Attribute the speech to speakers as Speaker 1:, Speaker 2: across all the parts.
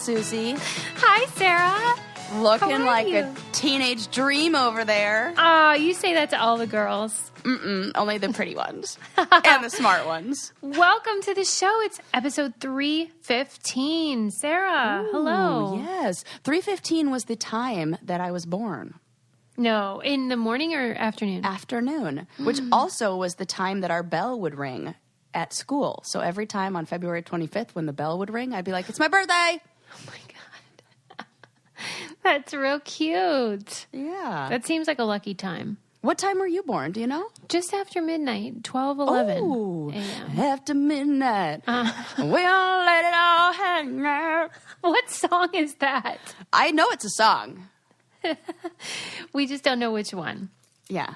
Speaker 1: Susie.
Speaker 2: Hi, Sarah.
Speaker 1: Looking like a teenage dream over there.
Speaker 2: You say that to all the girls.
Speaker 1: Only the pretty ones. And the smart ones.
Speaker 2: Welcome to the show. It's episode 315. Sarah, hello.
Speaker 1: Yes. 3:15 was the time that I was born.
Speaker 2: No, in the morning or afternoon?
Speaker 1: Afternoon, which also was the time that our bell would ring at school. So every time on February 25th when the bell would ring, I'd be like, it's my birthday.
Speaker 2: Oh, my God. That's real cute.
Speaker 1: Yeah.
Speaker 2: That seems like a lucky time.
Speaker 1: What time were you born? Do you know?
Speaker 2: Just after midnight, 12:11
Speaker 1: Oh,
Speaker 2: a.m.
Speaker 1: after midnight. We'll let it all hang out.
Speaker 2: What song is that?
Speaker 1: I know it's a song.
Speaker 2: We just don't know which one.
Speaker 1: Yeah.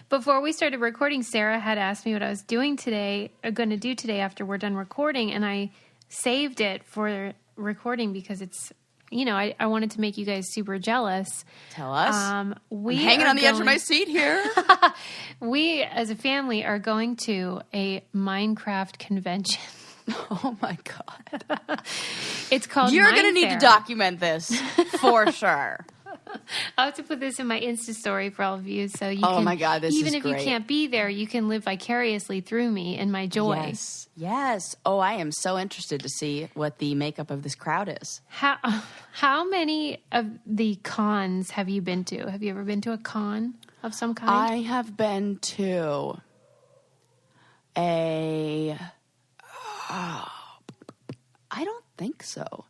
Speaker 2: Before we started recording, Sarah had asked me what I was doing today, going to do today after we're done recording, and I saved it for recording because it's, you know, I wanted to make you guys super jealous.
Speaker 1: Tell us.
Speaker 2: I'm
Speaker 1: hanging on the edge of my seat here.
Speaker 2: We, as a family, are going to a Minecraft convention.
Speaker 1: Oh, my God.
Speaker 2: It's called
Speaker 1: You're going to need
Speaker 2: Fair.
Speaker 1: to document this for sure.
Speaker 2: I'll have to put this in my Insta story for all of you, so you
Speaker 1: Oh
Speaker 2: can,
Speaker 1: my God, this
Speaker 2: even
Speaker 1: is
Speaker 2: if
Speaker 1: great.
Speaker 2: you can't be there, you can live vicariously through me and my joy.
Speaker 1: Yes. Yes. Oh, I am so interested to see what the makeup of this crowd is.
Speaker 2: How many of the cons have you been to? Have you ever been to a con of some kind?
Speaker 1: I have been to I don't think so.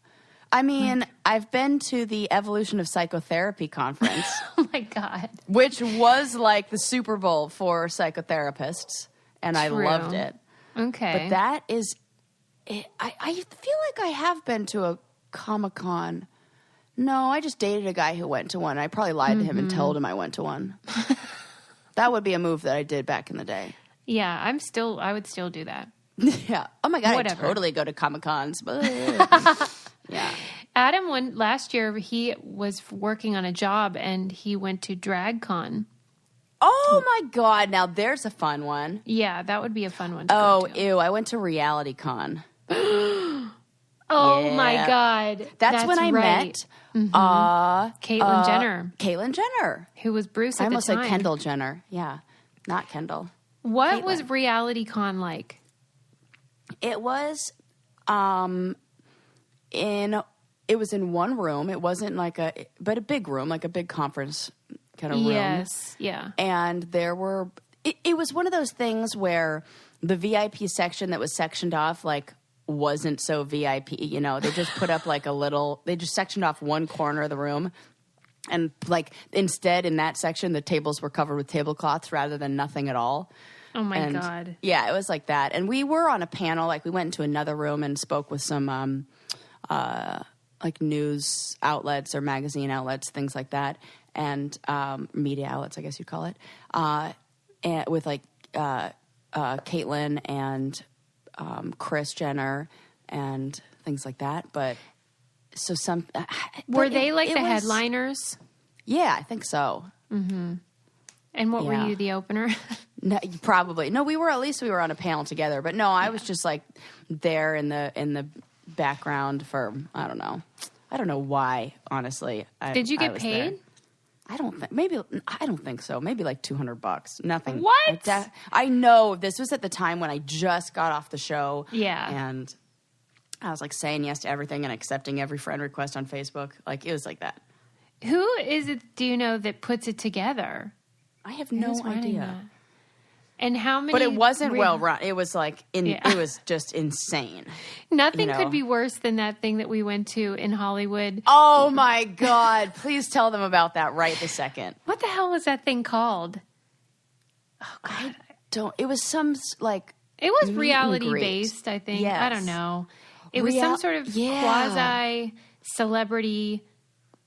Speaker 1: I mean, I've been to the Evolution of Psychotherapy conference,
Speaker 2: Oh my God.
Speaker 1: which was like the Super Bowl for psychotherapists, and I
Speaker 2: True.
Speaker 1: loved it.
Speaker 2: Okay.
Speaker 1: But that is, I feel like I have been to a Comic-Con. No, I just dated a guy who went to one. I probably lied to him and told him I went to one. That would be a move that I did back in the day.
Speaker 2: Yeah, I would still do that.
Speaker 1: Yeah. Oh my God,
Speaker 2: Whatever.
Speaker 1: I totally go to Comic-Cons. Yeah.
Speaker 2: Adam, last year, he was working on a job and he went to DragCon.
Speaker 1: Oh my God, now there's a fun one.
Speaker 2: Yeah, that would be a fun one to
Speaker 1: Oh,
Speaker 2: go to.
Speaker 1: ew, I went to Reality Con.
Speaker 2: Oh
Speaker 1: Yeah.
Speaker 2: my God.
Speaker 1: That's when I
Speaker 2: right.
Speaker 1: met
Speaker 2: Caitlyn Jenner,
Speaker 1: Caitlyn Jenner.
Speaker 2: who was Bruce at
Speaker 1: I almost
Speaker 2: the time.
Speaker 1: said Kendall Jenner. Yeah, not Kendall.
Speaker 2: What
Speaker 1: Caitlyn.
Speaker 2: was Reality Con like?
Speaker 1: It was it was in one room. It wasn't like a big room, like a big conference kind of room.
Speaker 2: Yes, yeah.
Speaker 1: And there were it was one of those things where the VIP section that was sectioned off like wasn't so VIP, you know. They just put up like they just sectioned off one corner of the room. And like instead in that section the tables were covered with tablecloths rather than nothing at all.
Speaker 2: Oh my God.
Speaker 1: Yeah, it was like that. And we were on a panel, like we went into another room and spoke with some like news outlets or magazine outlets, things like that, and media outlets, I guess you'd call it, and with like Caitlyn and Kris Jenner and things like that. But so some
Speaker 2: Were they like the
Speaker 1: was-
Speaker 2: headliners?
Speaker 1: Yeah, I think so.
Speaker 2: And what
Speaker 1: Yeah.
Speaker 2: were you, the opener?
Speaker 1: No, probably. No, we were on a panel together. But no, I was just like there in the background for I don't know why. Honestly,
Speaker 2: Did you
Speaker 1: I
Speaker 2: get
Speaker 1: was
Speaker 2: paid?
Speaker 1: there. I don't think so. Maybe like $200. Nothing.
Speaker 2: What?
Speaker 1: Like that. I know this was at the time when I just got off the show.
Speaker 2: Yeah.
Speaker 1: And I was like saying yes to everything and accepting every friend request on Facebook. Like it was like that.
Speaker 2: Who is it, do you know, that puts it together?
Speaker 1: I have
Speaker 2: Who's
Speaker 1: no
Speaker 2: running
Speaker 1: idea.
Speaker 2: that? And how many?
Speaker 1: But it wasn't well run. It was like it was just insane.
Speaker 2: Nothing
Speaker 1: you know.
Speaker 2: could be worse than that thing that we went to in Hollywood.
Speaker 1: Oh my God! Please tell them about that right this second.
Speaker 2: What the hell was that thing called?
Speaker 1: I don't. It was some like
Speaker 2: It was
Speaker 1: meet and
Speaker 2: reality
Speaker 1: greet.
Speaker 2: based, I think.
Speaker 1: Yes.
Speaker 2: I don't know. It was some sort of quasi celebrity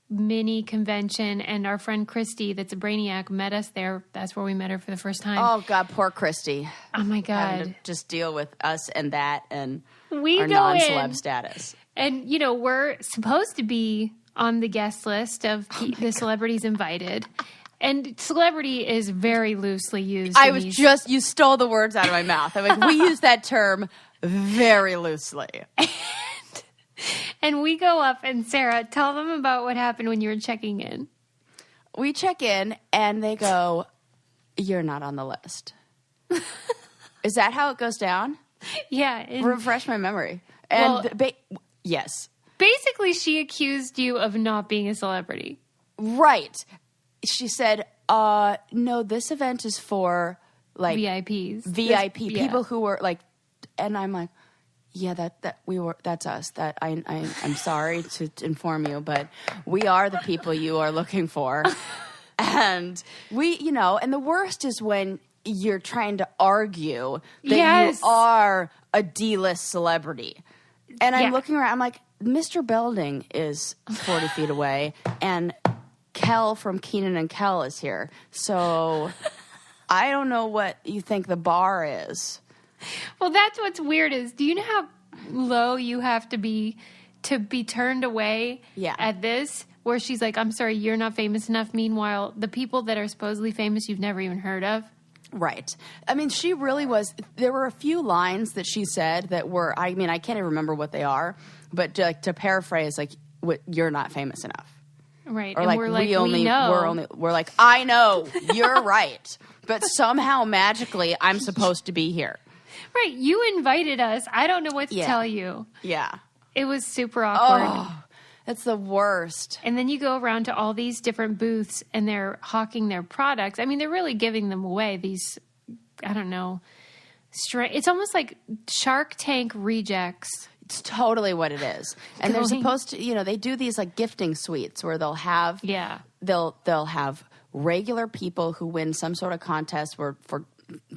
Speaker 2: mini convention, and our friend Christy, that's a brainiac, met us there. That's where we met her for the first time.
Speaker 1: Oh God, poor Christy.
Speaker 2: Oh my
Speaker 1: Having
Speaker 2: God.
Speaker 1: to just deal with us and that and
Speaker 2: We
Speaker 1: our
Speaker 2: go
Speaker 1: non-celeb
Speaker 2: in.
Speaker 1: status.
Speaker 2: And, you know, we're supposed to be on the guest list of the celebrities invited. And celebrity is very loosely used.
Speaker 1: You stole the words out of my mouth. I'm like, we use that term very loosely.
Speaker 2: And we go up, and Sarah, tell them about what happened when you were checking in.
Speaker 1: We check in, and they go, "You're not on the list." Is that how it goes down?
Speaker 2: Yeah.
Speaker 1: Refresh my memory. And yes.
Speaker 2: Basically, she accused you of not being a celebrity.
Speaker 1: Right. She said, no, this event is for like
Speaker 2: VIPs.
Speaker 1: People who were like, and I'm like, yeah, that's us. That I'm sorry to inform you, but we are the people you are looking for. And and the worst is when you're trying to argue that you are a D-list celebrity. And I'm looking around, I'm like, Mr. Belding is 40 feet away, and Kel from Keenan and Kel is here. So I don't know what you think the bar is.
Speaker 2: Well, that's what's weird is, do you know how low you have to be turned away at this? Where she's like, I'm sorry, you're not famous enough. Meanwhile, the people that are supposedly famous you've never even heard of.
Speaker 1: Right. I mean, she really was. There were a few lines that she said that were, I mean, I can't even remember what they are, but to paraphrase, like, you're not famous enough.
Speaker 2: Right.
Speaker 1: Or
Speaker 2: and
Speaker 1: like,
Speaker 2: we're know.
Speaker 1: We're like, I know, you're right. But somehow, magically, I'm supposed to be here.
Speaker 2: Right. You invited us. I don't know what to tell you.
Speaker 1: Yeah.
Speaker 2: It was super awkward.
Speaker 1: Oh, it's the worst.
Speaker 2: And then you go around to all these different booths and they're hawking their products. I mean, they're really giving them away. These, I don't know, it's almost like Shark Tank rejects.
Speaker 1: It's totally what it is. And they're supposed to, they do these like gifting suites where they'll have, they'll have regular people who win some sort of contest where for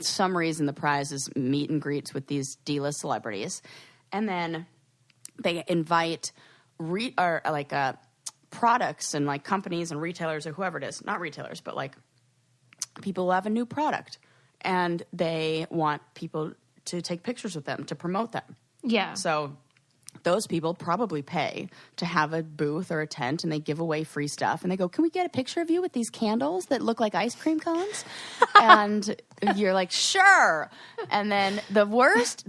Speaker 1: some reason the prize is meet and greets with these D-list celebrities. And then they invite products and like companies and retailers or whoever it is, not retailers, but like people who have a new product and they want people to take pictures with them to promote them.
Speaker 2: Yeah.
Speaker 1: So those people probably pay to have a booth or a tent and they give away free stuff and they go, can we get a picture of you with these candles that look like ice cream cones? And you're like, sure. And then the worst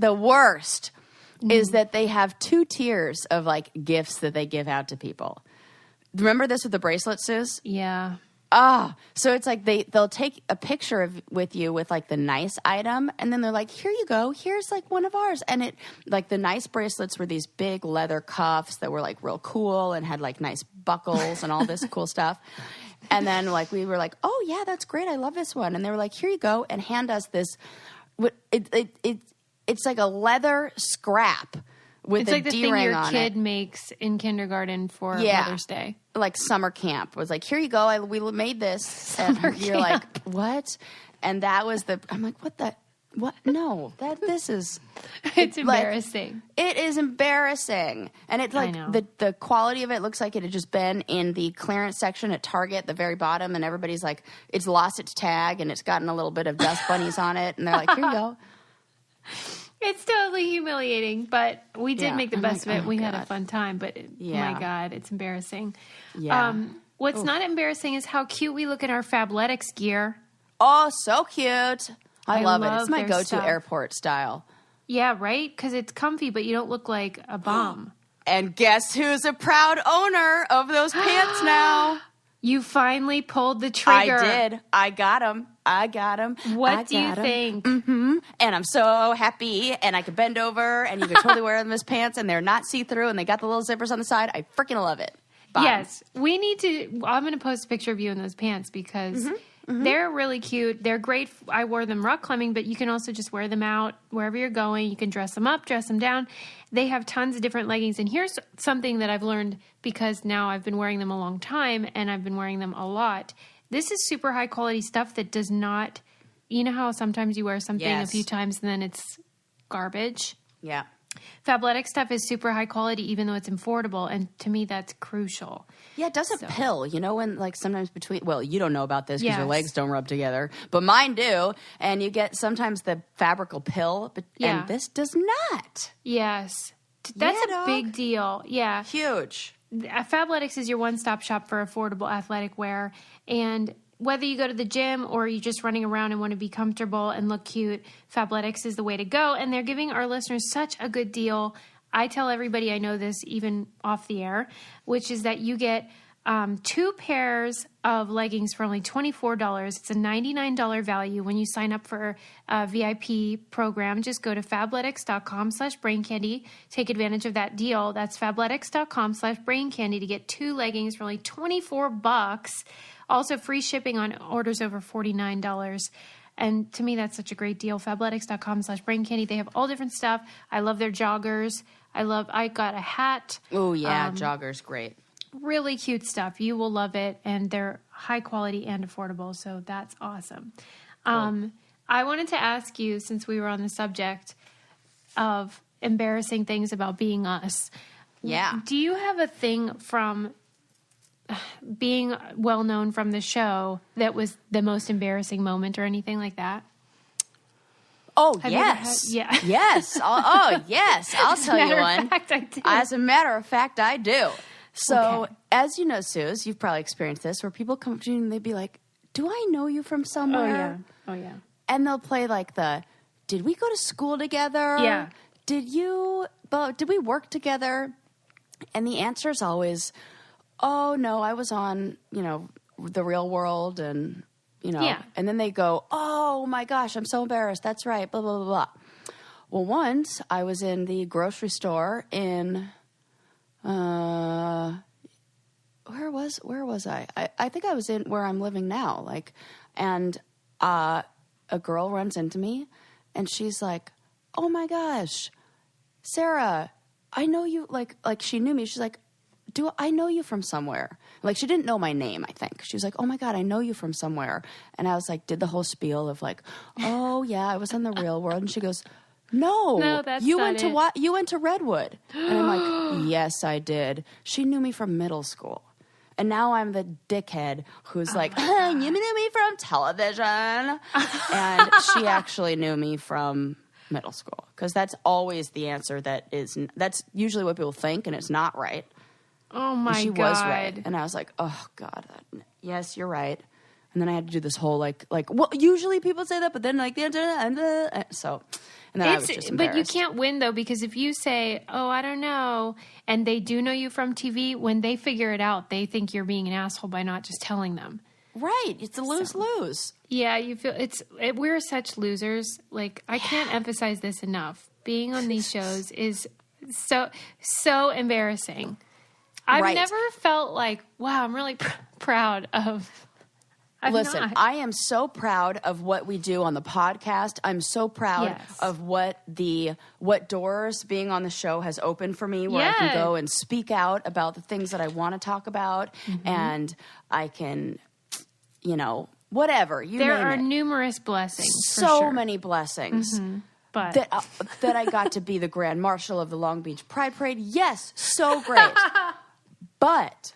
Speaker 1: is that they have 2 tiers of like gifts that they give out to people. Remember this with the bracelets, Suze?
Speaker 2: Yeah.
Speaker 1: So it's like they'll take a picture with you with like the nice item, and then they're like, here you go, here's like one of ours. And it like the nice bracelets were these big leather cuffs that were like real cool and had like nice buckles and all this cool stuff. And then like we were like, oh yeah, that's great, I love this one. And they were like, here you go, and hand us this. It's like a leather scrap with a D-ring on it. It's like the thing your kid
Speaker 2: makes in kindergarten for Mother's Day.
Speaker 1: Like summer camp. It was like, here you go, we made this. And you're like, what? And that was I'm like, what? No, this is.
Speaker 2: It's embarrassing.
Speaker 1: Like, it is embarrassing. And it's like the quality of it looks like it had just been in the clearance section at Target, the very bottom. And everybody's like, it's lost its tag and it's gotten a little bit of dust bunnies on it. And they're like, here you go.
Speaker 2: It's totally humiliating, but we did make the best of it. We had a fun time, but my God, it's embarrassing.
Speaker 1: Yeah.
Speaker 2: What's not embarrassing is how cute we look in our Fabletics gear.
Speaker 1: Oh, so cute. I love it. It's my go-to
Speaker 2: stuff.
Speaker 1: airport style.
Speaker 2: Yeah, right? Because it's comfy, but you don't look like a bum.
Speaker 1: And guess who's a proud owner of those pants now?
Speaker 2: You finally pulled the trigger.
Speaker 1: I did. I got them.
Speaker 2: What do you think?
Speaker 1: Mm-hmm. And I'm so happy. And I can bend over and you can totally wear them as pants and they're not see-through and they got the little zippers on the side. I freaking love it. Bye.
Speaker 2: Yes. We need to, I'm going to post a picture of you in those pants because they're really cute. They're great. I wore them rock climbing, but you can also just wear them out wherever you're going. You can dress them up, dress them down. They have tons of different leggings. And here's something that I've learned because now I've been wearing them a long time and I've been wearing them a lot. This is super high quality stuff that does not, you know how sometimes you wear something a few times and then it's garbage?
Speaker 1: Yeah.
Speaker 2: Fabletics stuff is super high quality even though it's affordable. And to me, that's crucial.
Speaker 1: Yeah, it does a pill. You know when like sometimes you don't know about this because your legs don't rub together, but mine do. And you get sometimes the fabric will pill, and this does not.
Speaker 2: Yes. That's a big deal. Yeah.
Speaker 1: Huge.
Speaker 2: Fabletics is your one-stop shop for affordable athletic wear. And whether you go to the gym or you're just running around and want to be comfortable and look cute, Fabletics is the way to go. And they're giving our listeners such a good deal. I tell everybody I know this even off the air, which is that you get 2 pairs of leggings for only $24. It's a $99 value when you sign up for a VIP program. Just go to fabletics.com/braincandy. Take advantage of that deal. That's fabletics.com/braincandy to get 2 leggings for only $24. Also free shipping on orders over $49. And to me, that's such a great deal. Fabletics.com/braincandy. They have all different stuff. I love their joggers. I got a hat.
Speaker 1: Oh, yeah. Joggers, great.
Speaker 2: Really cute stuff. You will love it. And they're high quality and affordable. So that's awesome. Cool. I wanted to ask you, since we were on the subject of embarrassing things about being us.
Speaker 1: Yeah.
Speaker 2: Do you have a thing from being well known from the show that was the most embarrassing moment or anything like that?
Speaker 1: Oh,
Speaker 2: Have
Speaker 1: yes.
Speaker 2: You ever had, yeah.
Speaker 1: Yes. Yes. I'll tell you one.
Speaker 2: Fact, I do.
Speaker 1: As a matter of fact, I do. So,
Speaker 2: Okay.
Speaker 1: as you know, Suze, you've probably experienced this, where people come up to you and they'd be like, do I know you from somewhere?
Speaker 2: Oh, yeah.
Speaker 1: And they'll play like did we go to school together?
Speaker 2: Yeah.
Speaker 1: Did we work together? And the answer is always, oh, no, I was on, The Real World and,
Speaker 2: Yeah.
Speaker 1: And then they go, oh, my gosh, I'm so embarrassed. That's right, blah, blah, blah, blah. Well, once I was in the grocery store in, where was I? I think I was in where I'm living now. And a girl runs into me and she's like, oh, my gosh, Sarah, I know you, like she knew me. She's like, I know you from somewhere. Like, she didn't know my name, I think. She was like, oh, my God, I know you from somewhere. And I was like, did the whole spiel of like, oh, yeah, I was in The Real World. And she goes, no,
Speaker 2: that's
Speaker 1: you
Speaker 2: not
Speaker 1: went to
Speaker 2: it.
Speaker 1: what? You went to Redwood. And I'm like, yes, I did. She knew me from middle school. And now I'm the dickhead who's like, you knew me from television. And she actually knew me from middle school. Because that's always the answer that's usually what people think, and it's not right.
Speaker 2: Oh, my God.
Speaker 1: And she was right. And I was like, oh, God, yes, you're right. And then I had to do this whole, well, usually people say that, but then, and then I was just embarrassed.
Speaker 2: But you can't win, though, because if you say, oh, I don't know, and they do know you from TV, when they figure it out, they think you're being an asshole by not just telling them.
Speaker 1: Right. It's a lose-lose.
Speaker 2: Yeah, you feel we're such losers. Like, I can't emphasize this enough. Being on these shows is so embarrassing. I've never felt like, wow, I'm really proud of.
Speaker 1: Listen, I am so proud of what we do on the podcast. I'm so proud of what doors being on the show has opened for me, where I can go and speak out about the things that I want to talk about, and I can, whatever.
Speaker 2: There are numerous blessings.
Speaker 1: So many blessings.
Speaker 2: But
Speaker 1: that I got to be the Grand Marshal of the Long Beach Pride Parade. Yes, so great. But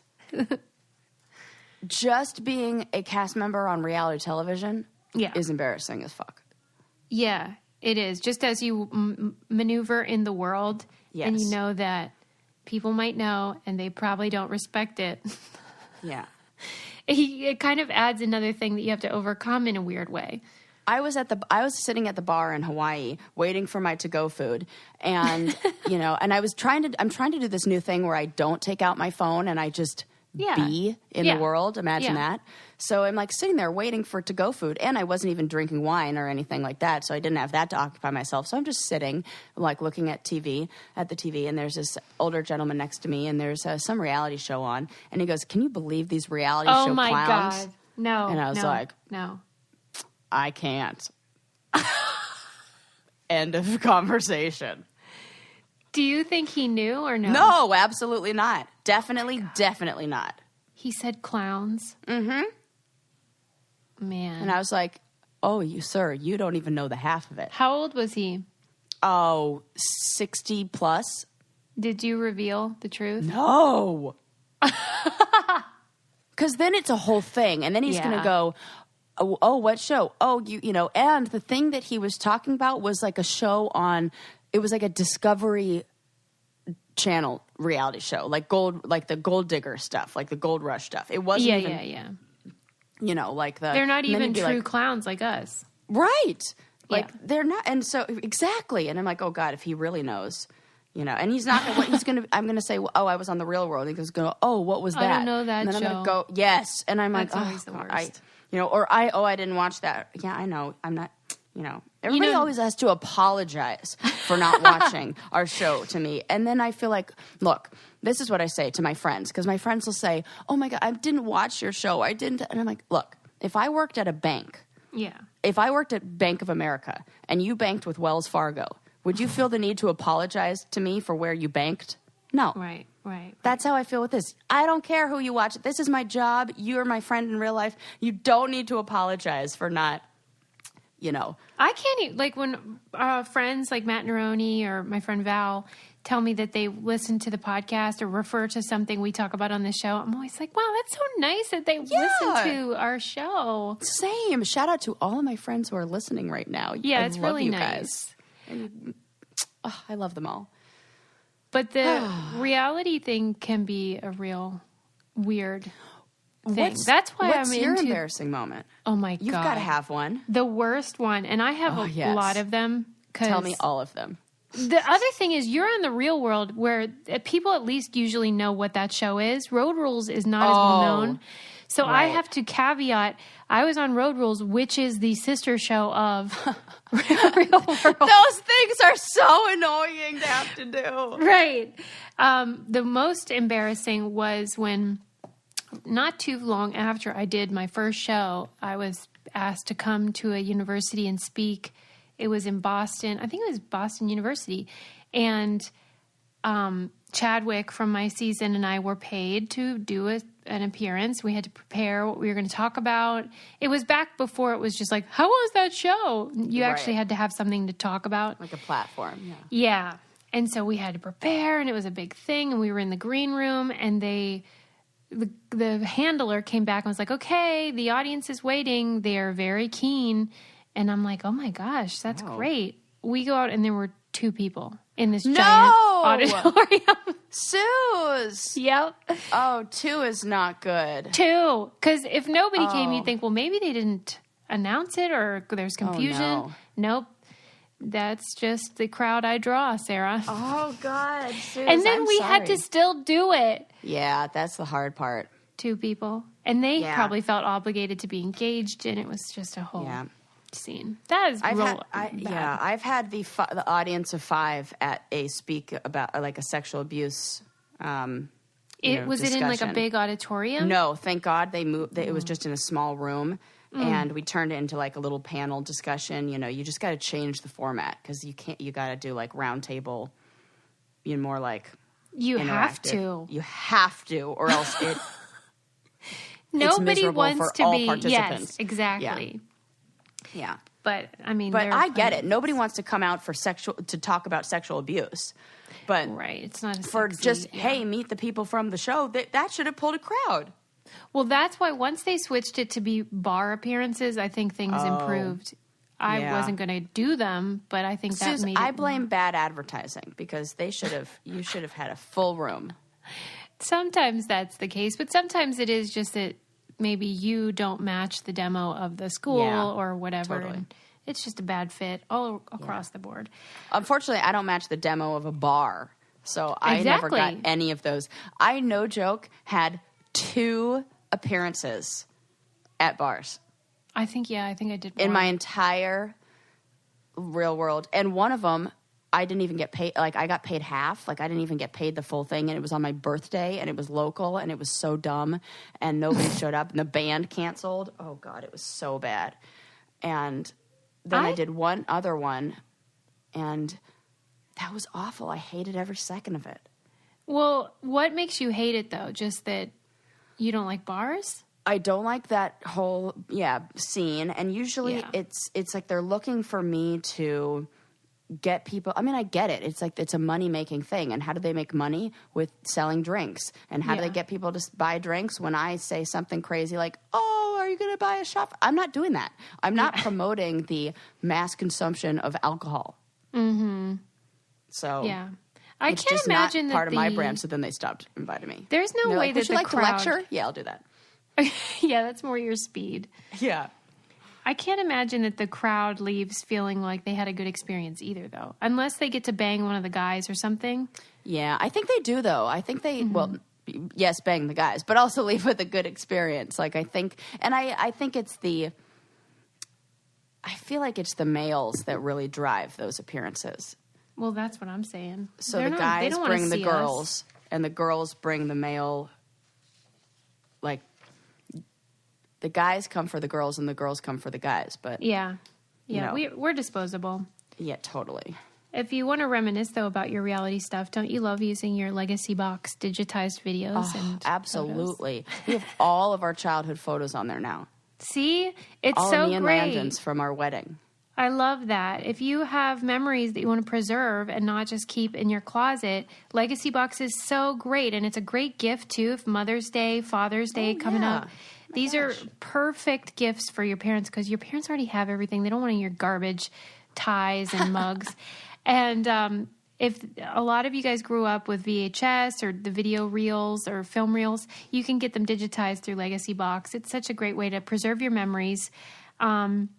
Speaker 1: just being a cast member on reality television is embarrassing as fuck.
Speaker 2: Yeah, it is. Just as you maneuver in the world, and you know that people might know, and they probably don't respect it.
Speaker 1: Yeah.
Speaker 2: It kind of adds another thing that you have to overcome in a weird way.
Speaker 1: I was sitting at the bar in Hawaii waiting for my to-go food, and and I'm trying to do this new thing where I don't take out my phone and I just be in the world. Imagine that. So I'm like sitting there waiting for to-go food, and I wasn't even drinking wine or anything like that, so I didn't have that to occupy myself. So I'm just sitting, like looking at the TV, and there's this older gentleman next to me, and there's some reality show on, and he goes, "Can you believe these reality show clowns?"
Speaker 2: Oh my God, no!
Speaker 1: And I was like,
Speaker 2: "No,
Speaker 1: I can't." End of conversation.
Speaker 2: Do you think he knew or no?
Speaker 1: No, absolutely not. Definitely not.
Speaker 2: He said clowns.
Speaker 1: Mm-hmm.
Speaker 2: Man.
Speaker 1: And I was like, oh, you don't even know the half of it.
Speaker 2: How old was he?
Speaker 1: Oh, 60 plus.
Speaker 2: Did you reveal the truth?
Speaker 1: No. Because then it's a whole thing. And then he's going to go, oh, what show? Oh, and the thing that he was talking about was like a show it was like a Discovery Channel reality show, like the gold digger stuff, like the gold rush stuff. It wasn't
Speaker 2: They're not even true clowns like us.
Speaker 1: Right. They're not. And so exactly. And I'm like, oh God, if he really knows, And he's not. I'm gonna say, oh, I was on The Real World. He goes, oh, what was that?
Speaker 2: I don't know that
Speaker 1: and then
Speaker 2: show.
Speaker 1: I'm gonna go, yes, and I'm
Speaker 2: That's
Speaker 1: like,
Speaker 2: always the worst.
Speaker 1: I didn't watch that. Yeah, I know. I'm not. Everybody always has to apologize for not watching our show to me, and then I feel like, look, this is what I say to my friends, because my friends will say, oh my God, I didn't watch your show. I didn't, and I'm like, look, if I worked at a bank, if I worked at Bank of America and you banked with Wells Fargo, would you feel the need to apologize to me for where you banked? No.
Speaker 2: Right.
Speaker 1: That's how I feel with this. I don't care who you watch. This is my job. You're my friend in real life. You don't need to apologize for not,
Speaker 2: I can't, like, when friends like Matt Neroni or my friend Val tell me that they listen to the podcast or refer to something we talk about on the show, I'm always like, wow, that's so nice that they listen to our show.
Speaker 1: Same. Shout out to all of my friends who are listening right now.
Speaker 2: Yeah, it's really
Speaker 1: you
Speaker 2: nice.
Speaker 1: Guys. I love them all.
Speaker 2: But the reality thing can be a real weird thing. That's why
Speaker 1: what's your embarrassing moment?
Speaker 2: Oh my God.
Speaker 1: You've got to have one.
Speaker 2: The worst one. And I have a lot of them.
Speaker 1: Tell me all of them.
Speaker 2: The other thing is you're on The Real World where people at least usually know what that show is. Road Rules is not as well known. So I have to caveat, I was on Road Rules, which is the sister show of Real World.
Speaker 1: Those things are so annoying to have to do.
Speaker 2: Right. The most embarrassing was when, not too long after I did my first show, I was asked to come to a university and speak. It was in Boston. I think it was Boston University. And Chadwick from my season and I were paid to do an appearance. We had to prepare what we were going to talk about. It was back before it was just like, how was that show? You actually had to have something to talk about.
Speaker 1: Like a platform. Yeah.
Speaker 2: Yeah. And so we had to prepare, and it was a big thing. And we were in the green room, and the handler came back and was like, okay, the audience is waiting. They are very keen. And I'm like, oh my gosh, that's great. We go out, and there were 2 people in this giant auditorium.
Speaker 1: Suze!
Speaker 2: Yep.
Speaker 1: Oh, 2 is not good.
Speaker 2: 2. Because if nobody came, you'd think, well, maybe they didn't announce it or there's confusion.
Speaker 1: Oh, no.
Speaker 2: Nope. That's just the crowd I draw, Sarah.
Speaker 1: Oh, God. Suze,
Speaker 2: and then we had to still do it.
Speaker 1: Yeah, that's the hard part.
Speaker 2: 2 people. And they probably felt obligated to be engaged, and it was just a whole scene. That is bad.
Speaker 1: I've had the audience of 5 at a speak about like a sexual abuse.
Speaker 2: Was it in like a big auditorium?
Speaker 1: No, thank God they moved. It was just in a small room, and we turned it into like a little panel discussion. You just got to change the format because you can't. You got to do like round table. More like
Speaker 2: you
Speaker 1: interactive. You have to, or else it.
Speaker 2: Nobody wants
Speaker 1: for
Speaker 2: to
Speaker 1: all
Speaker 2: be.
Speaker 1: Participants.
Speaker 2: Yes, exactly.
Speaker 1: Yeah.
Speaker 2: But I mean,
Speaker 1: but I get it. Nobody wants to come out to talk about sexual abuse. But
Speaker 2: it's not
Speaker 1: hey, meet the people from the show. That should have pulled a crowd.
Speaker 2: Well, that's why once they switched it to be bar appearances, I think things improved. I wasn't going to do them, but I think that made it.
Speaker 1: I blame bad advertising because you should have had a full room.
Speaker 2: Sometimes that's the case, but sometimes it is just that maybe you don't match the demo of the school or whatever.
Speaker 1: Totally.
Speaker 2: And it's just a bad fit all across the board.
Speaker 1: Unfortunately, I don't match the demo of a bar, so I never got any of those. I, no joke, had 2 appearances at bars.
Speaker 2: I think I did
Speaker 1: in my entire Real World, and one of them I didn't even get paid. Like I got paid half. Like I didn't even get paid the full thing, and it was on my birthday, and it was local, and it was so dumb, and nobody showed up, and the band canceled. Oh God, it was so bad. And then I did one other one, and that was awful. I hated every second of it.
Speaker 2: Well, what makes you hate it though? Just that you don't like bars?
Speaker 1: I don't like that whole scene, and usually it's like they're looking for me to get people. I mean, I get it. It's like it's a money-making thing, and how do they make money? With selling drinks. And how do they get people to buy drinks when I say something crazy like, oh, are you going to buy a shot? I'm not doing that. I'm not promoting the mass consumption of alcohol. Mm-hmm. So
Speaker 2: I can't imagine
Speaker 1: not part of my brand, so then they stopped inviting me.
Speaker 2: There's no way that
Speaker 1: would you like to lecture? Yeah, I'll do that.
Speaker 2: Yeah, that's more your speed.
Speaker 1: Yeah.
Speaker 2: I can't imagine that the crowd leaves feeling like they had a good experience either, though. Unless they get to bang one of the guys or something.
Speaker 1: Yeah, I think they do, though. I think they, well, yes, bang the guys, but also leave with a good experience. Like, I think, and I think it's I feel like it's the males that really drive those appearances.
Speaker 2: Well, that's what I'm saying.
Speaker 1: So the guys bring the girls, and the girls bring the male, like, the guys come for the girls and the girls come for the guys, but...
Speaker 2: Yeah. Yeah,
Speaker 1: you know.
Speaker 2: we're disposable.
Speaker 1: Yeah, totally.
Speaker 2: If you want to reminisce, though, about your reality stuff, don't you love using your Legacy Box digitized videos and
Speaker 1: absolutely. We have all of our childhood photos on there now.
Speaker 2: See? It's
Speaker 1: all
Speaker 2: so
Speaker 1: of me and
Speaker 2: great.
Speaker 1: Landon's from our wedding.
Speaker 2: I love that. If you have memories that you want to preserve and not just keep in your closet, Legacy Box is so great. And it's a great gift, too, if Mother's Day, Father's Day coming up. These are perfect gifts for your parents because your parents already have everything. They don't want your garbage ties and mugs. And if a lot of you guys grew up with VHS or the video reels or film reels, you can get them digitized through Legacy Box. It's such a great way to preserve your memories. And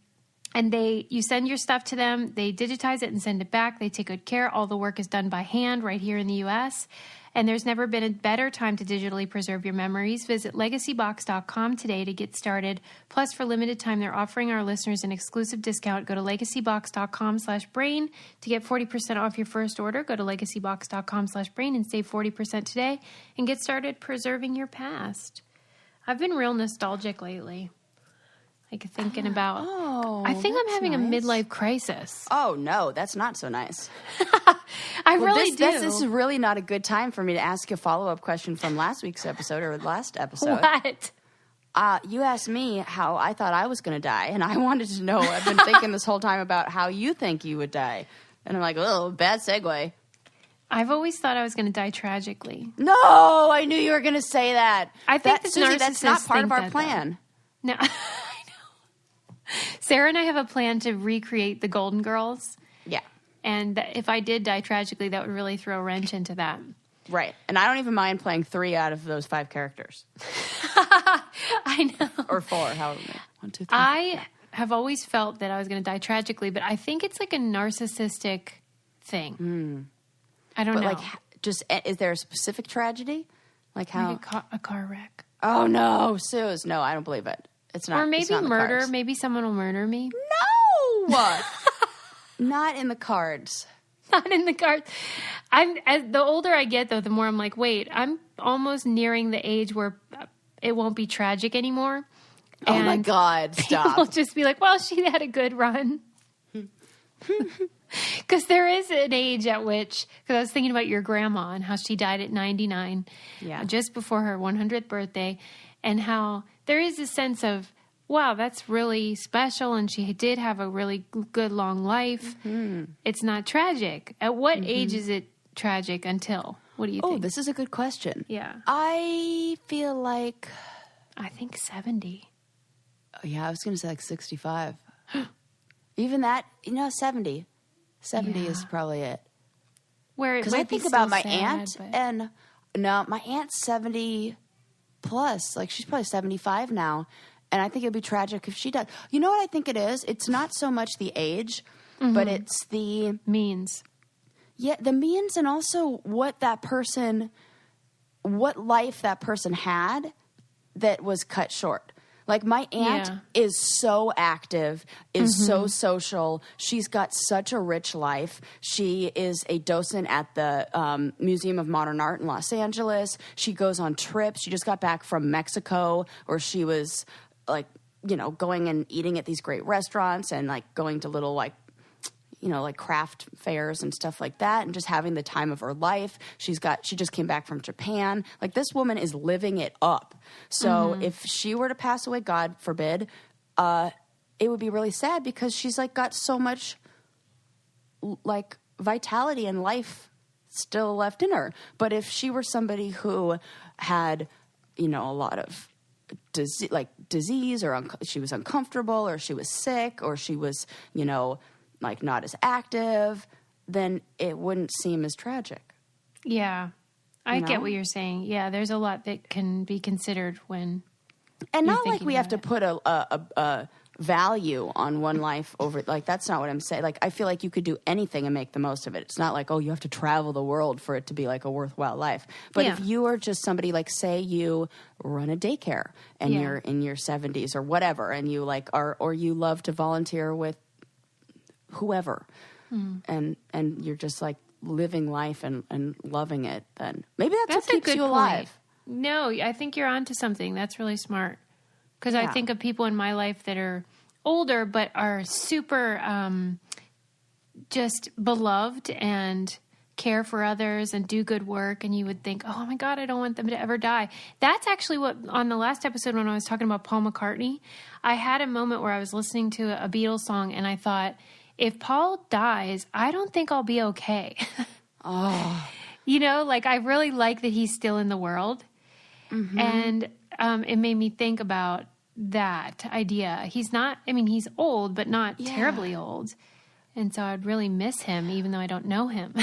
Speaker 2: you send your stuff to them, they digitize it and send it back. They take good care. All the work is done by hand right here in the U.S., and there's never been a better time to digitally preserve your memories. Visit legacybox.com today to get started. Plus, for limited time, they're offering our listeners an exclusive discount. Go to legacybox.com/brain to get 40% off your first order. Go to legacybox.com/brain and save 40% today and get started preserving your past. I've been real nostalgic lately. Like thinking about, I think I'm having a midlife crisis.
Speaker 1: Oh, no, that's not so nice.
Speaker 2: I really do.
Speaker 1: This is really not a good time for me to ask you a follow-up question from last week's episode or last episode.
Speaker 2: What?
Speaker 1: You asked me how I thought I was going to die, and I wanted to know, I've been thinking this whole time about how you think you would die. And I'm like, oh, bad segue.
Speaker 2: I've always thought I was going to die tragically.
Speaker 1: No, I knew you were going to say that.
Speaker 2: I think
Speaker 1: Susie, that's not part of our plan.
Speaker 2: No. Sarah and I have a plan to recreate the Golden Girls.
Speaker 1: Yeah.
Speaker 2: And if I did die tragically, that would really throw a wrench into that.
Speaker 1: Right. And I don't even mind playing 3 out of those 5 characters.
Speaker 2: I know.
Speaker 1: Or 4, however many. 1, 2, 3.
Speaker 2: I have always felt that I was going to die tragically, but I think it's like a narcissistic thing. I don't know.
Speaker 1: Like, just, is there a specific tragedy? Like how?
Speaker 2: Like a car wreck.
Speaker 1: Oh, no, Suze. No, I don't believe it. It's not.
Speaker 2: Or maybe
Speaker 1: not
Speaker 2: murder. Maybe someone will murder me.
Speaker 1: No! Not in the cards.
Speaker 2: Not in the cards. The older I get, though, the more I'm like, wait, I'm almost nearing the age where it won't be tragic anymore.
Speaker 1: Oh, my God, stop.
Speaker 2: People just be like, well, she had a good run. Because there is an age at which, because I was thinking about your grandma and how she died at 99, just before her 100th birthday, and how there is a sense of, wow, that's really special, and she did have a really good long life. Mm-hmm. It's not tragic. At what age is it tragic until? What do you think?
Speaker 1: Oh, this is a good question.
Speaker 2: Yeah.
Speaker 1: I feel like...
Speaker 2: I think 70.
Speaker 1: Oh, yeah, I was going to say like 65. Even that, 70. 70 is probably it.
Speaker 2: Where it
Speaker 1: Because I think about my aunt, and no, my aunt's 70 plus. Like, she's probably 75 now. And I think it would be tragic if she died. You know what I think it is? It's not so much the age, but it's the...
Speaker 2: means.
Speaker 1: Yeah, the means, and also what life that person had that was cut short. Like, my aunt is so active, is so social. She's got such a rich life. She is a docent at the Museum of Modern Art in Los Angeles. She goes on trips. She just got back from Mexico, where she was, like, going and eating at these great restaurants and, like, going to little, like craft fairs and stuff like that, and just having the time of her life. She just came back from Japan. Like, this woman is living it up. So if she were to pass away, God forbid, it would be really sad because she's like got so much like vitality and life still left in her. But if she were somebody who had, a lot of disease, or she was uncomfortable, or she was sick, or she was, like not as active, then it wouldn't seem as tragic.
Speaker 2: Yeah. I get what you're saying. Yeah, there's a lot that can be considered when
Speaker 1: and not like we have to put a value on one life over, like, that's not what I'm saying. Like, I feel like you could do anything and make the most of it. It's not like, oh, you have to travel the world for it to be like a worthwhile life. But if you are just somebody, like, say you run a daycare and you're in your 70s or whatever, and you like are, or you love to volunteer with whoever, and you're just like living life and loving it, then maybe that's what keeps you alive.
Speaker 2: No, I think you're onto something. That's really smart. Because I think of people in my life that are older but are super just beloved and care for others and do good work. And you would think, oh, my God, I don't want them to ever die. That's actually what, on the last episode when I was talking about Paul McCartney, I had a moment where I was listening to a Beatles song and I thought, if Paul dies, I don't think I'll be okay. You know, like I really like that he's still in the world. Mm-hmm. And it made me think about that idea. He's not, I mean, he's old, but not terribly old. And so I'd really miss him, even though I don't know him.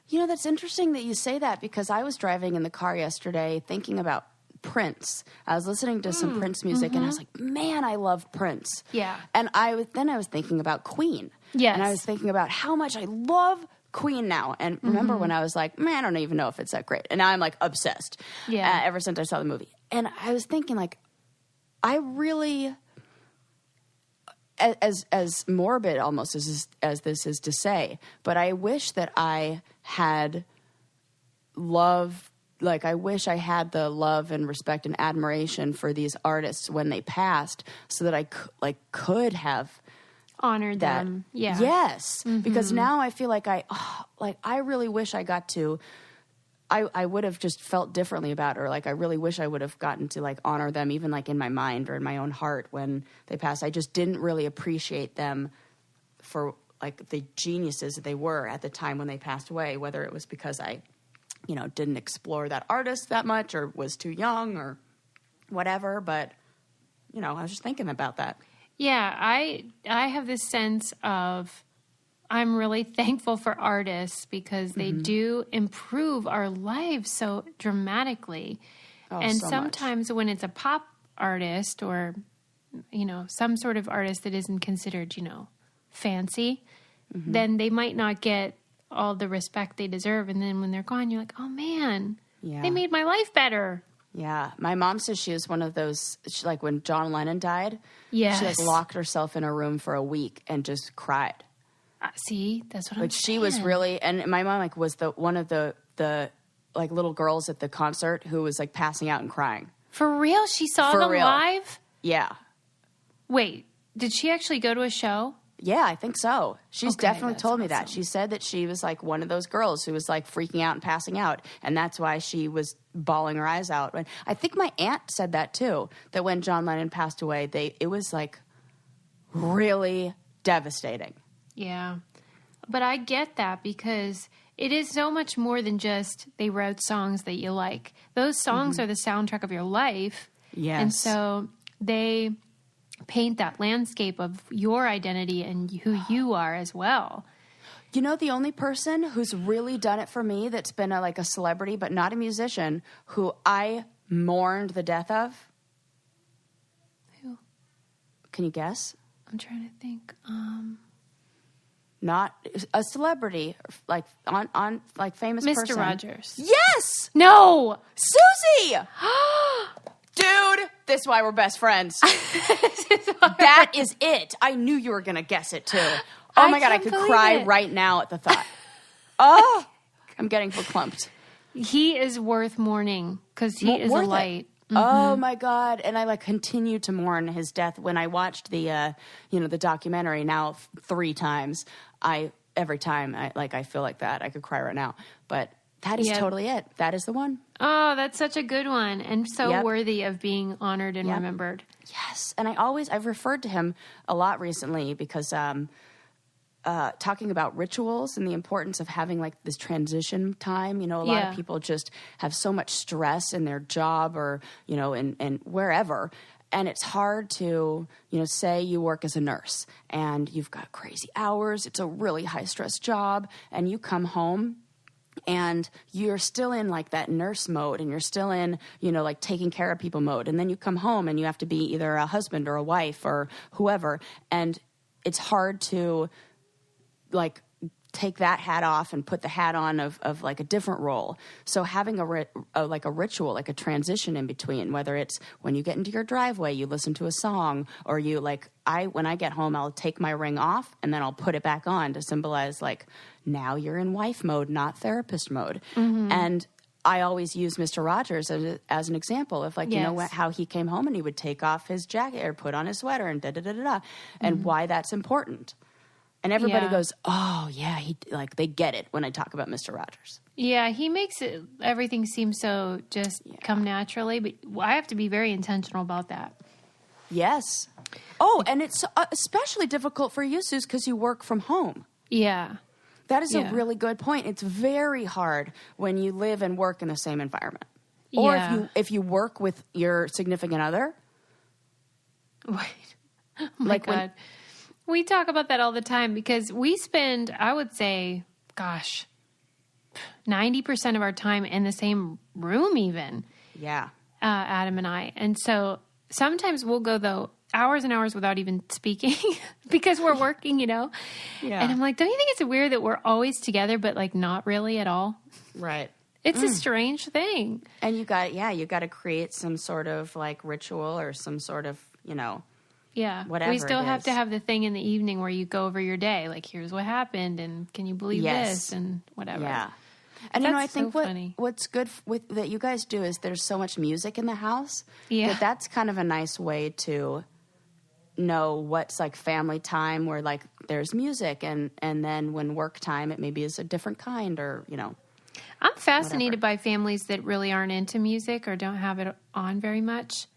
Speaker 1: You know, that's interesting that you say that, because I was driving in the car yesterday thinking about Prince. I was listening to some Prince music and I was like, man, I love Prince.
Speaker 2: Yeah.
Speaker 1: And I was thinking about Queen. Yes. And I was thinking about how much I love Queen now. And remember when I was like, man, I don't even know if it's that great. And now I'm like obsessed. Yeah. Ever since I saw the movie. And I was thinking like, I really, as morbid almost as this is to say, but I wish that I had love, like I wish I had the love and respect and admiration for these artists when they passed, so that I could have
Speaker 2: honored them. Yeah.
Speaker 1: Yes. Because now I feel like I really wish I got to, I would have just felt differently about her. Like, I really wish I would have gotten to like honor them, even like in my mind or in my own heart when they passed. I just didn't really appreciate them for like the geniuses that they were at the time when they passed away, whether it was because I, you know, didn't explore that artist that much or was too young or whatever. But, you know, I was just thinking about that.
Speaker 2: Yeah, I have this sense of, I'm really thankful for artists because they do improve our lives so dramatically. And so sometimes when it's a pop artist or, you know, some sort of artist that isn't considered, you know, fancy, then they might not get all the respect they deserve. And then when they're gone, you're like, oh man, they made my life better.
Speaker 1: Yeah. My mom says she was one of those, like when John Lennon died, she like locked herself in a room for a week and just cried.
Speaker 2: See, that's what I'm saying.
Speaker 1: She was really, and my mom like was one of the like little girls at the concert who was like passing out and crying.
Speaker 2: For real? She saw them live?
Speaker 1: Yeah.
Speaker 2: Wait, did she actually go to a show?
Speaker 1: Yeah, I think so. She's definitely told me that. She said that she was like one of those girls who was like freaking out and passing out, and that's why she was bawling her eyes out. And I think my aunt said that too, that when John Lennon passed away, it was like really devastating.
Speaker 2: Yeah. But I get that because it is so much more than just they wrote songs that you like. Those songs are the soundtrack of your life. Yes. And so they paint that landscape of your identity and who you are as well.
Speaker 1: You know, the only person who's really done it for me that's been like a celebrity but not a musician who I mourned the death of?
Speaker 2: Who?
Speaker 1: Can you guess?
Speaker 2: I'm trying to think.
Speaker 1: Not a celebrity, like on like famous
Speaker 2: Mr.
Speaker 1: person.
Speaker 2: Mr. Rogers.
Speaker 1: Yes!
Speaker 2: No!
Speaker 1: Susie! Dude, this is why we're best friends. That is it. I knew you were going to guess it too. Oh my God, I could cry right now at the thought. Oh, I'm getting verklempt.
Speaker 2: He is worth mourning because he is a light.
Speaker 1: Oh my God. And I like continue to mourn his death. When I watched the, the documentary now 3 times, every time I feel like that. I could cry right now, but that is totally it. That is the one.
Speaker 2: Oh, that's such a good one. And so worthy of being honored and remembered. Yes.
Speaker 1: And I've referred to him a lot recently because, talking about rituals and the importance of having like this transition time. You know, a lot of people just have so much stress in their job or, and wherever. And it's hard to, say you work as a nurse and you've got crazy hours. It's a really high stress job and you come home and you're still in like that nurse mode, and you're still in, like taking care of people mode. And then you come home and you have to be either a husband or a wife or whoever. And it's hard to like take that hat off and put the hat on of like a different role. So having a ritual, like a transition in between, whether it's when you get into your driveway, you listen to a song, or you when I get home, I'll take my ring off and then I'll put it back on to symbolize like, now you're in wife mode, not therapist mode. Mm-hmm. And I always use Mr. Rogers as an example of like, yes. How he came home and he would take off his jacket or put on his sweater and da-da-da-da-da, and why that's important. And everybody goes, oh, yeah, they get it when I talk about Mr. Rogers.
Speaker 2: Yeah, he makes everything seem so just come naturally, but I have to be very intentional about that.
Speaker 1: Yes. Oh, and it's especially difficult for you, Suze, because you work from home.
Speaker 2: Yeah.
Speaker 1: That is a really good point. It's very hard when you live and work in the same environment. Or if you work with your significant other.
Speaker 2: Wait. Oh, my God. We talk about that all the time because we spend, I would say, 90% of our time in the same room even.
Speaker 1: Yeah.
Speaker 2: Adam and I. And so sometimes we'll go, though, hours and hours without even speaking because we're working, Yeah. And I'm like, don't you think it's weird that we're always together but like not really at all?
Speaker 1: Right.
Speaker 2: It's a strange thing.
Speaker 1: And you got to create some sort of like ritual or some sort of,
Speaker 2: yeah.
Speaker 1: Whatever
Speaker 2: we still have to have the thing in the evening where you go over your day. Like, here's what happened, and can you believe this, and whatever.
Speaker 1: Yeah. And, I think what's good with that you guys do is there's so much music in the house.
Speaker 2: Yeah.
Speaker 1: That's kind of a nice way to know what's like family time where like there's music, and then when work time, it maybe is a different kind or,
Speaker 2: I'm fascinated by families that really aren't into music or don't have it on very much.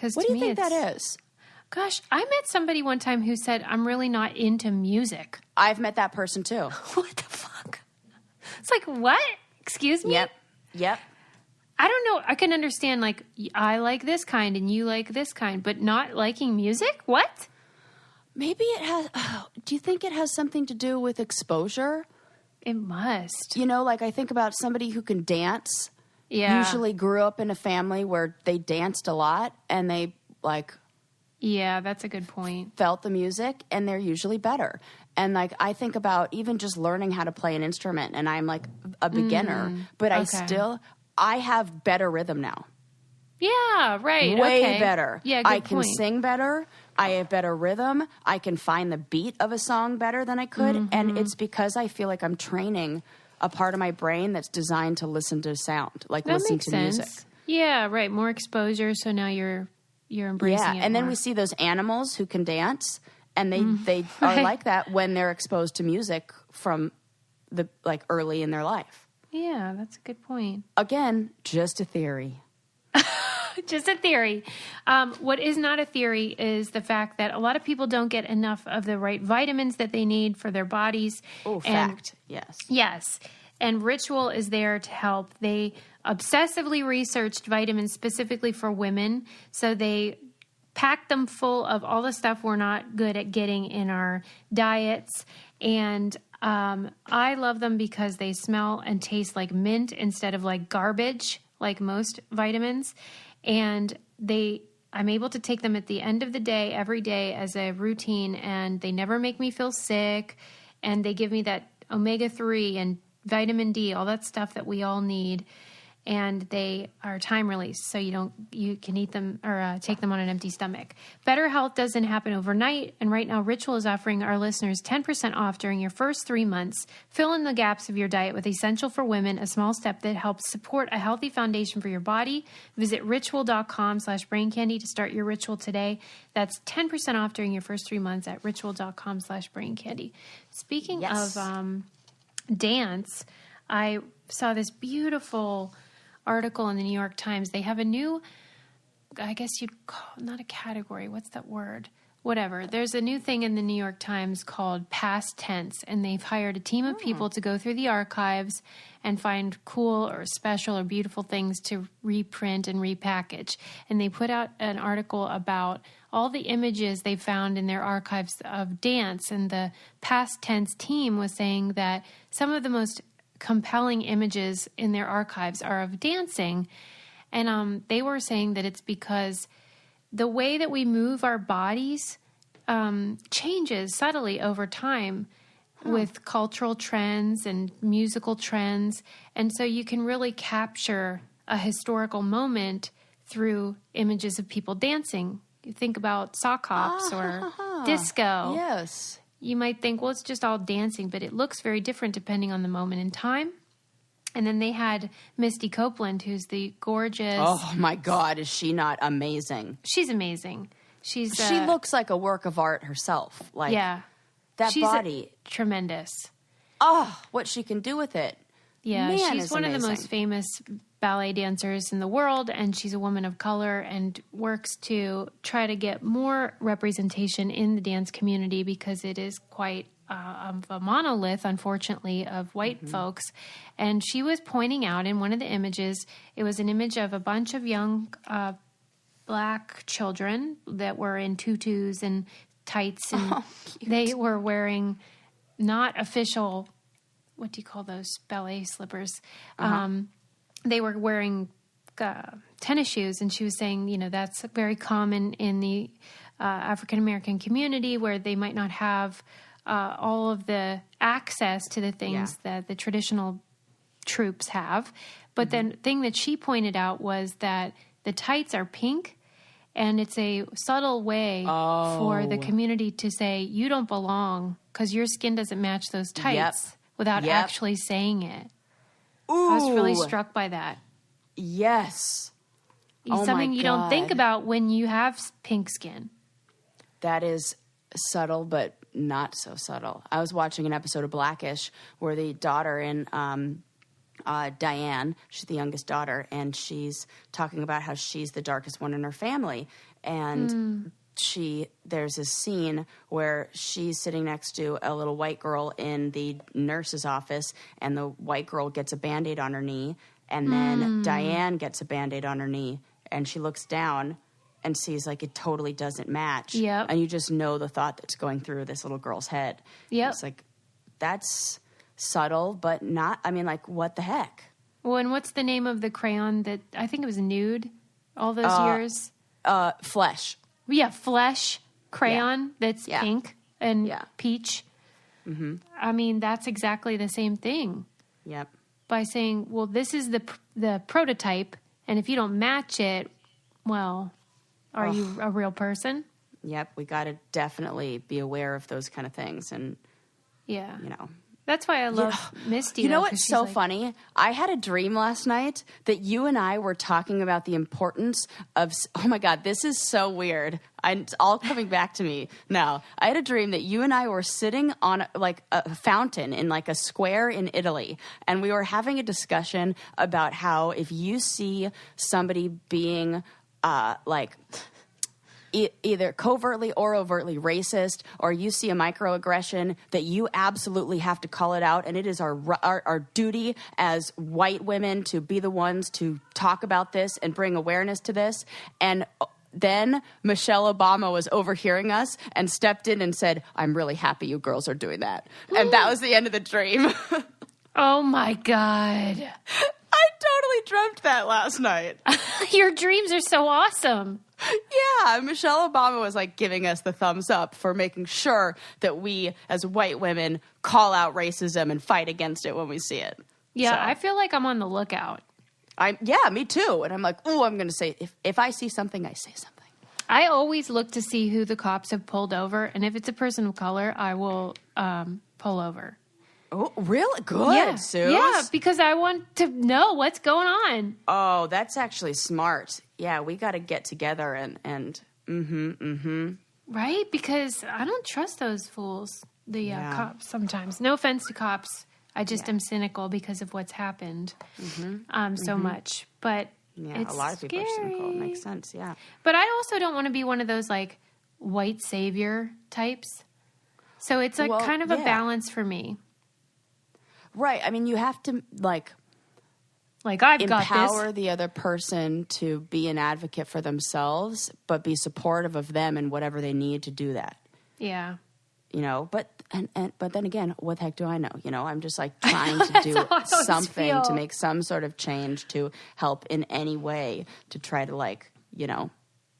Speaker 1: What do you think that is?
Speaker 2: Gosh, I met somebody one time who said, I'm really not into music.
Speaker 1: I've met that person too.
Speaker 2: What the fuck? It's like, what? Excuse me?
Speaker 1: Yep.
Speaker 2: I don't know. I can understand, like, I like this kind and you like this kind, but not liking music? What?
Speaker 1: Maybe it has... do you think it has something to do with exposure?
Speaker 2: It must.
Speaker 1: Like I think about somebody who can dance.
Speaker 2: Yeah.
Speaker 1: Usually grew up in a family where they danced a lot and they, like...
Speaker 2: Yeah, that's a good point.
Speaker 1: Felt the music, and they're usually better. And like I think about even just learning how to play an instrument, and I'm like a beginner, but I have better rhythm now.
Speaker 2: Yeah, right.
Speaker 1: Way better.
Speaker 2: Yeah, good
Speaker 1: I can sing better. I have better rhythm. I can find the beat of a song better than I could, and it's because I feel like I'm training a part of my brain that's designed to listen to sound, like listen to music.
Speaker 2: Yeah, right. More exposure, so now you're embracing it.
Speaker 1: And then we see those animals who can dance, and they are like that when they're exposed to music from the like early in their life.
Speaker 2: Yeah, that's a good point.
Speaker 1: Again, just a theory.
Speaker 2: Just a theory. What is not a theory is the fact that a lot of people don't get enough of the right vitamins that they need for their bodies.
Speaker 1: Oh, fact. Yes.
Speaker 2: Yes. And Ritual is there to help. They obsessively researched vitamins specifically for women. So they packed them full of all the stuff we're not good at getting in our diets. And I love them because they smell and taste like mint instead of like garbage, like most vitamins. And I'm able to take them at the end of the day, every day as a routine. And they never make me feel sick. And they give me that omega-3 and vitamin D, all that stuff that we all need. And they are time released, so you can eat them or take them on an empty stomach. Better health doesn't happen overnight, and right now Ritual is offering our listeners 10% off during your first 3 months. Fill in the gaps of your diet with Essential for Women, a small step that helps support a healthy foundation for your body. Visit ritual.com/braincandy to start your ritual today. That's 10% off during your first 3 months at ritual.com/braincandy. Speaking of dance, I saw this beautiful article in the New York Times. They have a new, I guess you'd call, not a category, what's that word? Whatever. There's a new thing in the New York Times called past tense, and they've hired a team of people to go through the archives and find cool or special or beautiful things to reprint and repackage. And they put out an article about all the images they found in their archives of dance, and the past tense team was saying that some of the most compelling images in their archives are of dancing. And they were saying that it's because the way that we move our bodies changes subtly over time with cultural trends and musical trends. And so you can really capture a historical moment through images of people dancing. You think about sock hops or disco.
Speaker 1: Yes.
Speaker 2: You might think, well, it's just all dancing, but it looks very different depending on the moment in time. And then they had Misty Copeland, who's the gorgeous...
Speaker 1: Oh, my God. Is she not amazing?
Speaker 2: She's amazing. She
Speaker 1: looks like a work of art herself. Like,
Speaker 2: yeah.
Speaker 1: that
Speaker 2: She's
Speaker 1: body.
Speaker 2: Tremendous.
Speaker 1: Oh, what she can do with it.
Speaker 2: Yeah,
Speaker 1: Man,
Speaker 2: she's one of the most famous ballet dancers in the world, and she's a woman of color and works to try to get more representation in the dance community because it is quite of a monolith, unfortunately, of white folks. And she was pointing out in one of the images, it was an image of a bunch of young black children that were in tutus and tights, and they were wearing not official, what do you call those, ballet slippers. They were wearing tennis shoes, and she was saying, you know, that's very common in the African-American community where they might not have all of the access to the things that the traditional troops have. But the thing that she pointed out was that the tights are pink, and it's a subtle way for the community to say, you don't belong because your skin doesn't match those tights without actually saying it.
Speaker 1: Ooh.
Speaker 2: I was really struck by that.
Speaker 1: Yes.
Speaker 2: It's something you don't think about when you have pink skin.
Speaker 1: That is subtle, but not so subtle. I was watching an episode of Blackish where the daughter in Diane, she's the youngest daughter, and she's talking about how she's the darkest one in her family. And there's this scene where she's sitting next to a little white girl in the nurse's office, and the white girl gets a Band-Aid on her knee, and then Diane gets a Band-Aid on her knee, and she looks down and sees like it totally doesn't match.
Speaker 2: Yep.
Speaker 1: And you just know the thought that's going through this little girl's head.
Speaker 2: Yep.
Speaker 1: It's like, that's subtle, but not, I mean, like, what the heck?
Speaker 2: Well, and what's the name of the crayon that, I think it was Nude all those years?
Speaker 1: Flesh.
Speaker 2: Yeah, Flesh crayon that's pink and peach.
Speaker 1: Mm-hmm.
Speaker 2: I mean, that's exactly the same thing.
Speaker 1: Yep.
Speaker 2: By saying, well, this is the prototype, and if you don't match it, well, are you a real person?
Speaker 1: Yep, we got to definitely be aware of those kind of things, and you know.
Speaker 2: That's why I love Misty.
Speaker 1: You know what's so funny? I had a dream last night that you and I were talking about the importance of, oh my God, this is so weird. It's all coming back to me now. I had a dream that you and I were sitting on like a fountain in like a square in Italy, and we were having a discussion about how if you see somebody being like either covertly or overtly racist, or you see a microaggression, that you absolutely have to call it out. And it is our duty as white women to be the ones to talk about this and bring awareness to this. And then Michelle Obama was overhearing us and stepped in and said, I'm really happy you girls are doing that. And that was the end of the dream.
Speaker 2: Oh my God.
Speaker 1: I totally dreamt that last night.
Speaker 2: Your dreams are so awesome.
Speaker 1: Yeah, Michelle Obama was like giving us the thumbs up for making sure that we as white women call out racism and fight against it when we see it.
Speaker 2: Yeah,
Speaker 1: So,
Speaker 2: I feel like I'm on the lookout.
Speaker 1: Me too. And I'm like, ooh, I'm going to say, if I see something, I say something.
Speaker 2: I always look to see who the cops have pulled over. And if it's a person of color, I will pull over.
Speaker 1: Oh, really? Good, Sue.
Speaker 2: Yeah, because I want to know what's going on.
Speaker 1: Oh, that's actually smart. Yeah, we got to get together and
Speaker 2: Right? Because I don't trust those fools, the cops sometimes. No offense to cops. I just am cynical because of what's happened so much. But it's
Speaker 1: a lot of people
Speaker 2: scary.
Speaker 1: are cynical. It makes sense, yeah.
Speaker 2: But I also don't want to be one of those like white savior types. So it's like kind of a balance for me.
Speaker 1: Right. I mean, you have to
Speaker 2: like I've got this.
Speaker 1: Empower the other person to be an advocate for themselves, but be supportive of them in whatever they need to do that.
Speaker 2: Yeah.
Speaker 1: you know, but then again, what the heck do I know? You know, I'm just like trying to do something to make some sort of change to help in any way to try to like, you know,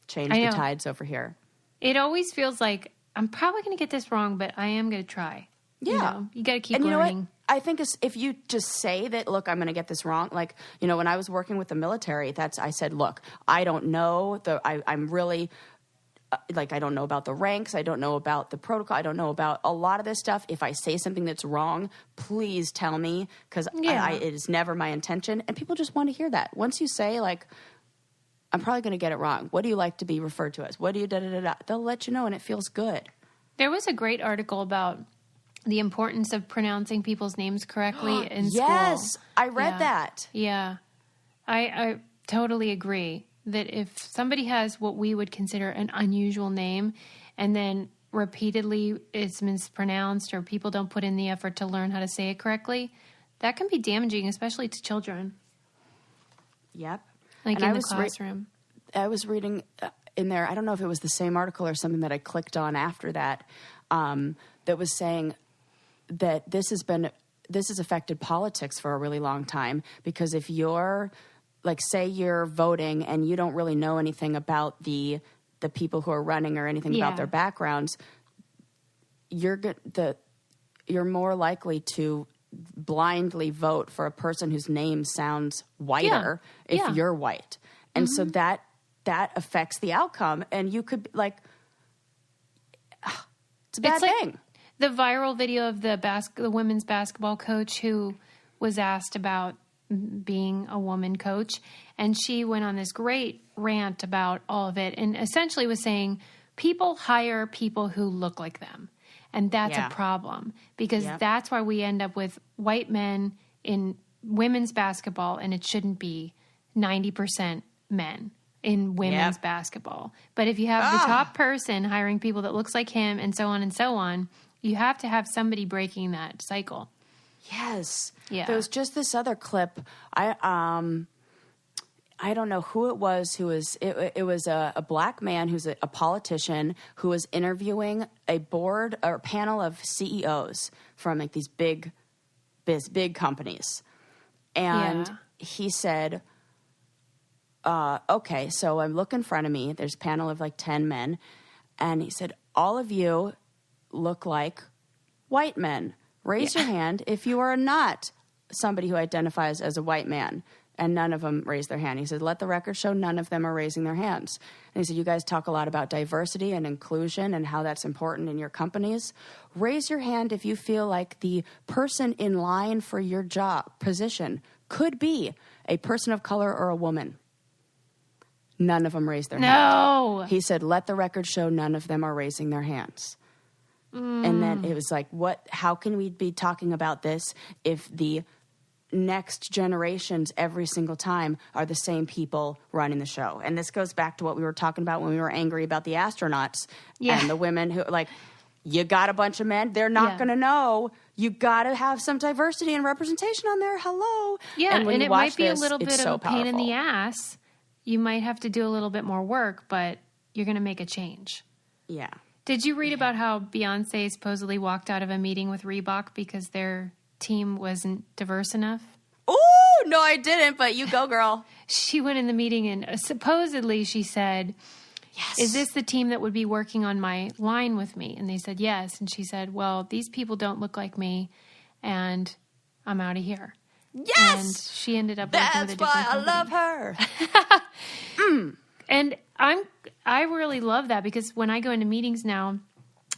Speaker 1: change the tides over here.
Speaker 2: It always feels like I'm probably going to get this wrong, but I am going to try.
Speaker 1: Yeah.
Speaker 2: You know, you got to keep
Speaker 1: and
Speaker 2: learning.
Speaker 1: You know what? I think if you just say that, look, I'm going to get this wrong. Like, you know, when I was working with the military, I said, look, I don't know. I'm really, like, I don't know about the ranks. I don't know about the protocol. I don't know about a lot of this stuff. If I say something that's wrong, please tell me, because it is never my intention. And people just want to hear that. Once you say, like, I'm probably going to get it wrong. What do you like to be referred to as? What do you da-da-da-da? They'll let you know, and it feels good. There
Speaker 2: was a great article about the importance of pronouncing people's names correctly in school.
Speaker 1: Yes, I read that.
Speaker 2: Yeah. I totally agree that if somebody has what we would consider an unusual name and then repeatedly it's mispronounced or people don't put in the effort to learn how to say it correctly, that can be damaging, especially to children.
Speaker 1: Yep.
Speaker 2: Like in the classroom.
Speaker 1: I was reading in there, I don't know if it was the same article or something that I clicked on after that, that was saying that this has affected politics for a really long time, because if you're, like, say you're voting and you don't really know anything about the people who are running or anything about their backgrounds, you're more likely to blindly vote for a person whose name sounds whiter if you're white. And so that affects the outcome, and you could, like, it's a bad thing.
Speaker 2: The viral video of the women's basketball coach who was asked about being a woman coach, and she went on this great rant about all of it, and essentially was saying people hire people who look like them, and that's a problem, because that's why we end up with white men in women's basketball, and it shouldn't be 90% men in women's basketball. But if you have the top person hiring people that looks like him and so on, you have to have somebody breaking that cycle.
Speaker 1: Yes.
Speaker 2: Yeah.
Speaker 1: There was just this other clip. I don't know who it was. It was a black man who's a politician who was interviewing a board or panel of CEOs from, like, these big companies, and he said, "Okay, so I'm looking in front of me. There's a panel of like 10 men, and he said, all of you look like white men. Raise your hand if you are not somebody who identifies as a white man." And none of them raised their hand. He said, let the record show none of them are raising their hands. And he said, you guys talk a lot about diversity and inclusion and how that's important in your companies. Raise your hand if you feel like the person in line for your job position could be a person of color or a woman. None of them raised their hands.
Speaker 2: No.
Speaker 1: He said, let the record show none of them are raising their hands. And then it was like, how can we be talking about this if the next generations every single time are the same people running the show? And this goes back to what we were talking about when we were angry about the astronauts and the women who, like, you got a bunch of men, they're not going to know. You got to have some diversity and representation on there. Hello.
Speaker 2: Yeah, and it might be a little bit of
Speaker 1: so
Speaker 2: a pain in the ass. You might have to do a little bit more work, but you're going to make a change.
Speaker 1: Yeah.
Speaker 2: Did you read about how Beyonce supposedly walked out of a meeting with Reebok because their team wasn't diverse enough?
Speaker 1: Oh, no, I didn't, but you go, girl.
Speaker 2: She went in the meeting and supposedly she said, yes, is this the team that would be working on my line with me? And they said, yes. And she said, well, these people don't look like me, and I'm out of here.
Speaker 1: Yes!
Speaker 2: And she ended up working with a different company.
Speaker 1: That's why I love her.
Speaker 2: And I really love that, because when I go into meetings now,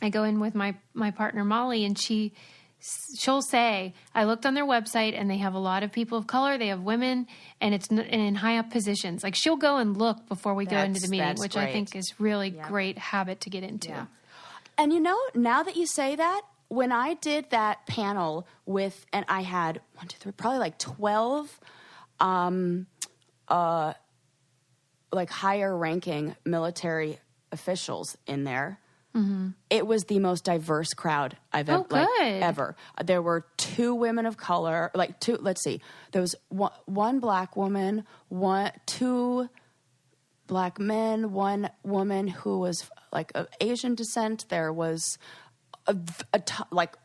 Speaker 2: I go in with my partner Molly, and she'll say, I looked on their website and they have a lot of people of color, they have women, and it's in high up positions. Like, she'll go and look before we go into the meeting, which great. I think is really great habit to get into. Yeah.
Speaker 1: And you know, now that you say that, when I did that panel with, and I had 1, 2, 3, probably like 12 like higher ranking military officials in there. Mm-hmm. It was the most diverse crowd I've ever. There were 2 women of color, like 2. Let's see, there was one black woman, 2 black men, 1 woman who was like of Asian descent. There was like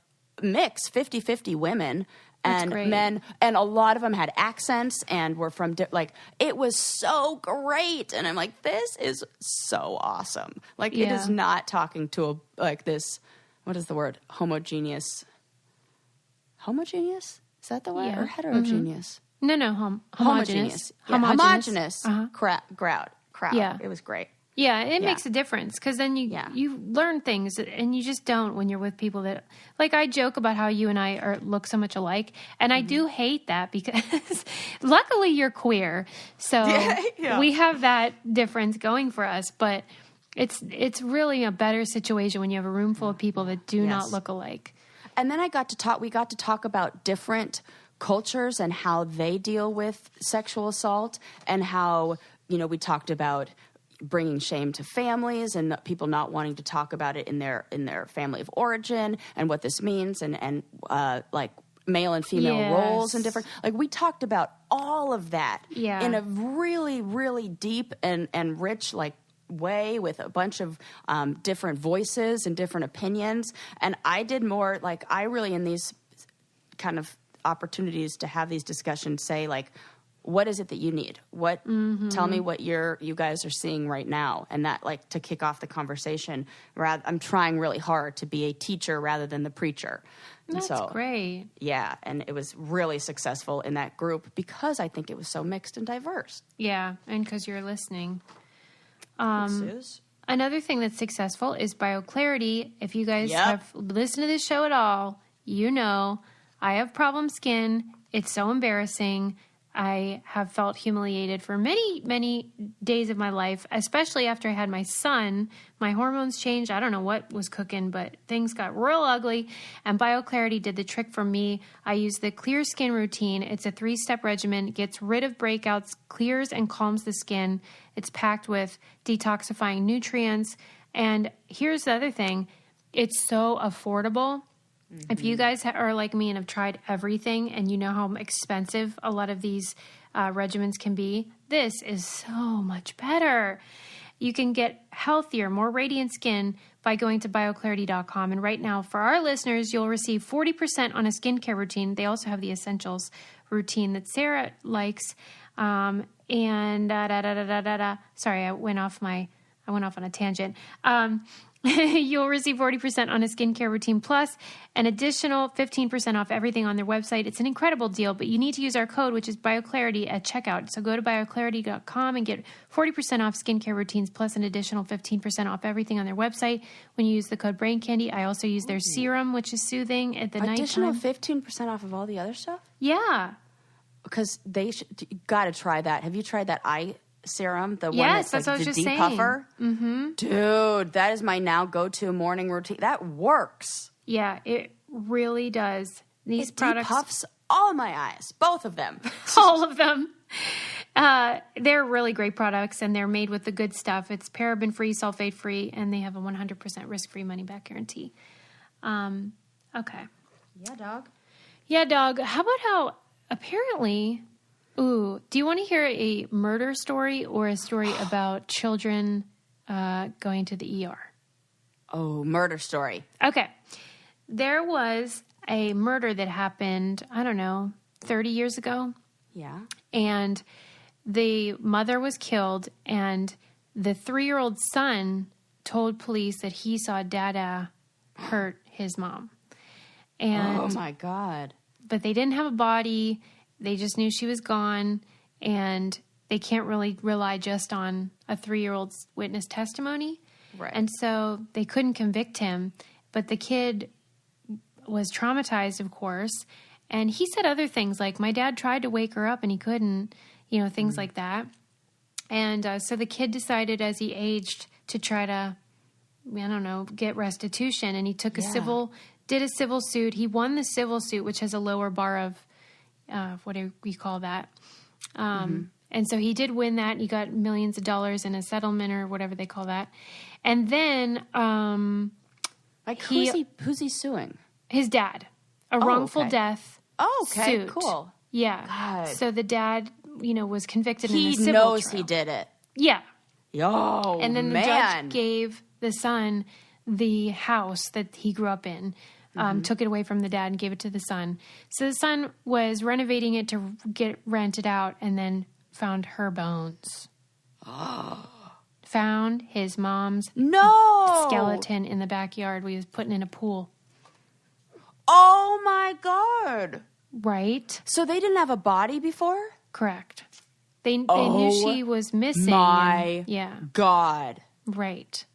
Speaker 1: mix, 50-50 women and
Speaker 2: great.
Speaker 1: men, and a lot of them had accents and were from like, it was so great. And I'm like, this is so awesome. Like it is not talking to a, like this, what is the word? Homogeneous? Is that the word? Or heterogeneous?
Speaker 2: No, homogeneous.
Speaker 1: Yeah, homogeneous crowd.
Speaker 2: Yeah.
Speaker 1: It was great.
Speaker 2: Yeah, it makes a difference because then you learn things, and you just don't when you're with people that, like, I joke about how you and I look so much alike, and I do hate that because luckily you're queer, so we have that difference going for us. But it's really a better situation when you have a room full of people that do not look alike.
Speaker 1: And then we got to talk about different cultures and how they deal with sexual assault, and how, you know, we talked about bringing shame to families and people not wanting to talk about it in their family of origin, and what this means, and like male and female roles and different, like we talked about all of that in a really, really deep and rich like way, with a bunch of different voices and different opinions. And I did more, like, I really, in these kind of opportunities to have these discussions, say, like, what is it that you need? What, tell me what you guys are seeing right now. And that, like, to kick off the conversation, I'm trying really hard to be a teacher rather than the preacher.
Speaker 2: That's great.
Speaker 1: Yeah. And it was really successful in that group because I think it was so mixed and diverse.
Speaker 2: Yeah. And because you're listening. Another thing that's successful is BioClarity. If you guys have listened to this show at all, you know I have problem skin. It's so embarrassing. I have felt humiliated for many, many days of my life, especially after I had my son. My hormones changed. I don't know what was cooking, but things got real ugly. And BioClarity did the trick for me. I use the Clear Skin Routine. It's a 3-step regimen. It gets rid of breakouts, clears and calms the skin. It's packed with detoxifying nutrients. And here's the other thing. It's so affordable. If you guys are like me and have tried everything and you know how expensive a lot of these regimens can be, this is so much better. You can get healthier, more radiant skin by going to bioclarity.com. And right now, for our listeners, you'll receive 40% on a skincare routine. They also have the essentials routine that Sarah likes. Sorry, I went off on a tangent. You'll receive 40% on a skincare routine plus an additional 15% off everything on their website. It's an incredible deal, but you need to use our code, which is BioClarity, at checkout. So go to bioclarity.com and get 40% off skincare routines plus an additional 15% off everything on their website when you use the code Brain Candy. I also use their serum, which is soothing at the nighttime.
Speaker 1: Additional 15% off of all the other stuff?
Speaker 2: Yeah.
Speaker 1: Because you got to try that. Have you tried that eye serum, the one
Speaker 2: that's
Speaker 1: that's like
Speaker 2: what
Speaker 1: the
Speaker 2: I was
Speaker 1: deep
Speaker 2: just
Speaker 1: puffer?
Speaker 2: Mm-hmm.
Speaker 1: Dude, that is my now go-to morning routine. That works.
Speaker 2: Yeah, it really does. These products
Speaker 1: puffs all my eyes, both of them.
Speaker 2: All of them. They're really great products, and they're made with the good stuff. It's paraben-free, sulfate-free, and they have a 100% risk-free money-back guarantee. Okay. Yeah, dog. How about how apparently... Ooh, do you want to hear a murder story or a story about children going to the ER?
Speaker 1: Oh, murder story.
Speaker 2: Okay. There was a murder that happened, I don't know, 30 years ago.
Speaker 1: Yeah.
Speaker 2: And the mother was killed, and the 3-year-old son told police that he saw Dada hurt his mom. And,
Speaker 1: oh, my God.
Speaker 2: But they didn't have a body. They just knew she was gone, and they can't really rely just on a 3-year-old's witness testimony.
Speaker 1: Right.
Speaker 2: And so they couldn't convict him, but the kid was traumatized, of course. And he said other things like, my dad tried to wake her up and he couldn't, things like that. And so the kid decided as he aged to try to, get restitution. And he took did a civil suit. He won the civil suit, which has a lower bar of, what do we call that? And so he did win that. He got millions of dollars in a settlement or whatever they call that. And then,
Speaker 1: who's he suing?
Speaker 2: His dad, a wrongful death.
Speaker 1: Oh, okay,
Speaker 2: suit.
Speaker 1: cool.
Speaker 2: Yeah.
Speaker 1: God.
Speaker 2: So the dad, was convicted in a civil
Speaker 1: He knows
Speaker 2: trial.
Speaker 1: he did it.
Speaker 2: Yeah.
Speaker 1: Oh,
Speaker 2: and then the judge gave the son the house that he grew up in, took it away from the dad and gave it to the son. So the son was renovating it to get rented out and then found her bones. Found his mom's skeleton in the backyard. We was putting in a pool.
Speaker 1: Oh my God.
Speaker 2: Right.
Speaker 1: So they didn't have a body before?
Speaker 2: Correct. They knew she was missing.
Speaker 1: My God.
Speaker 2: Right.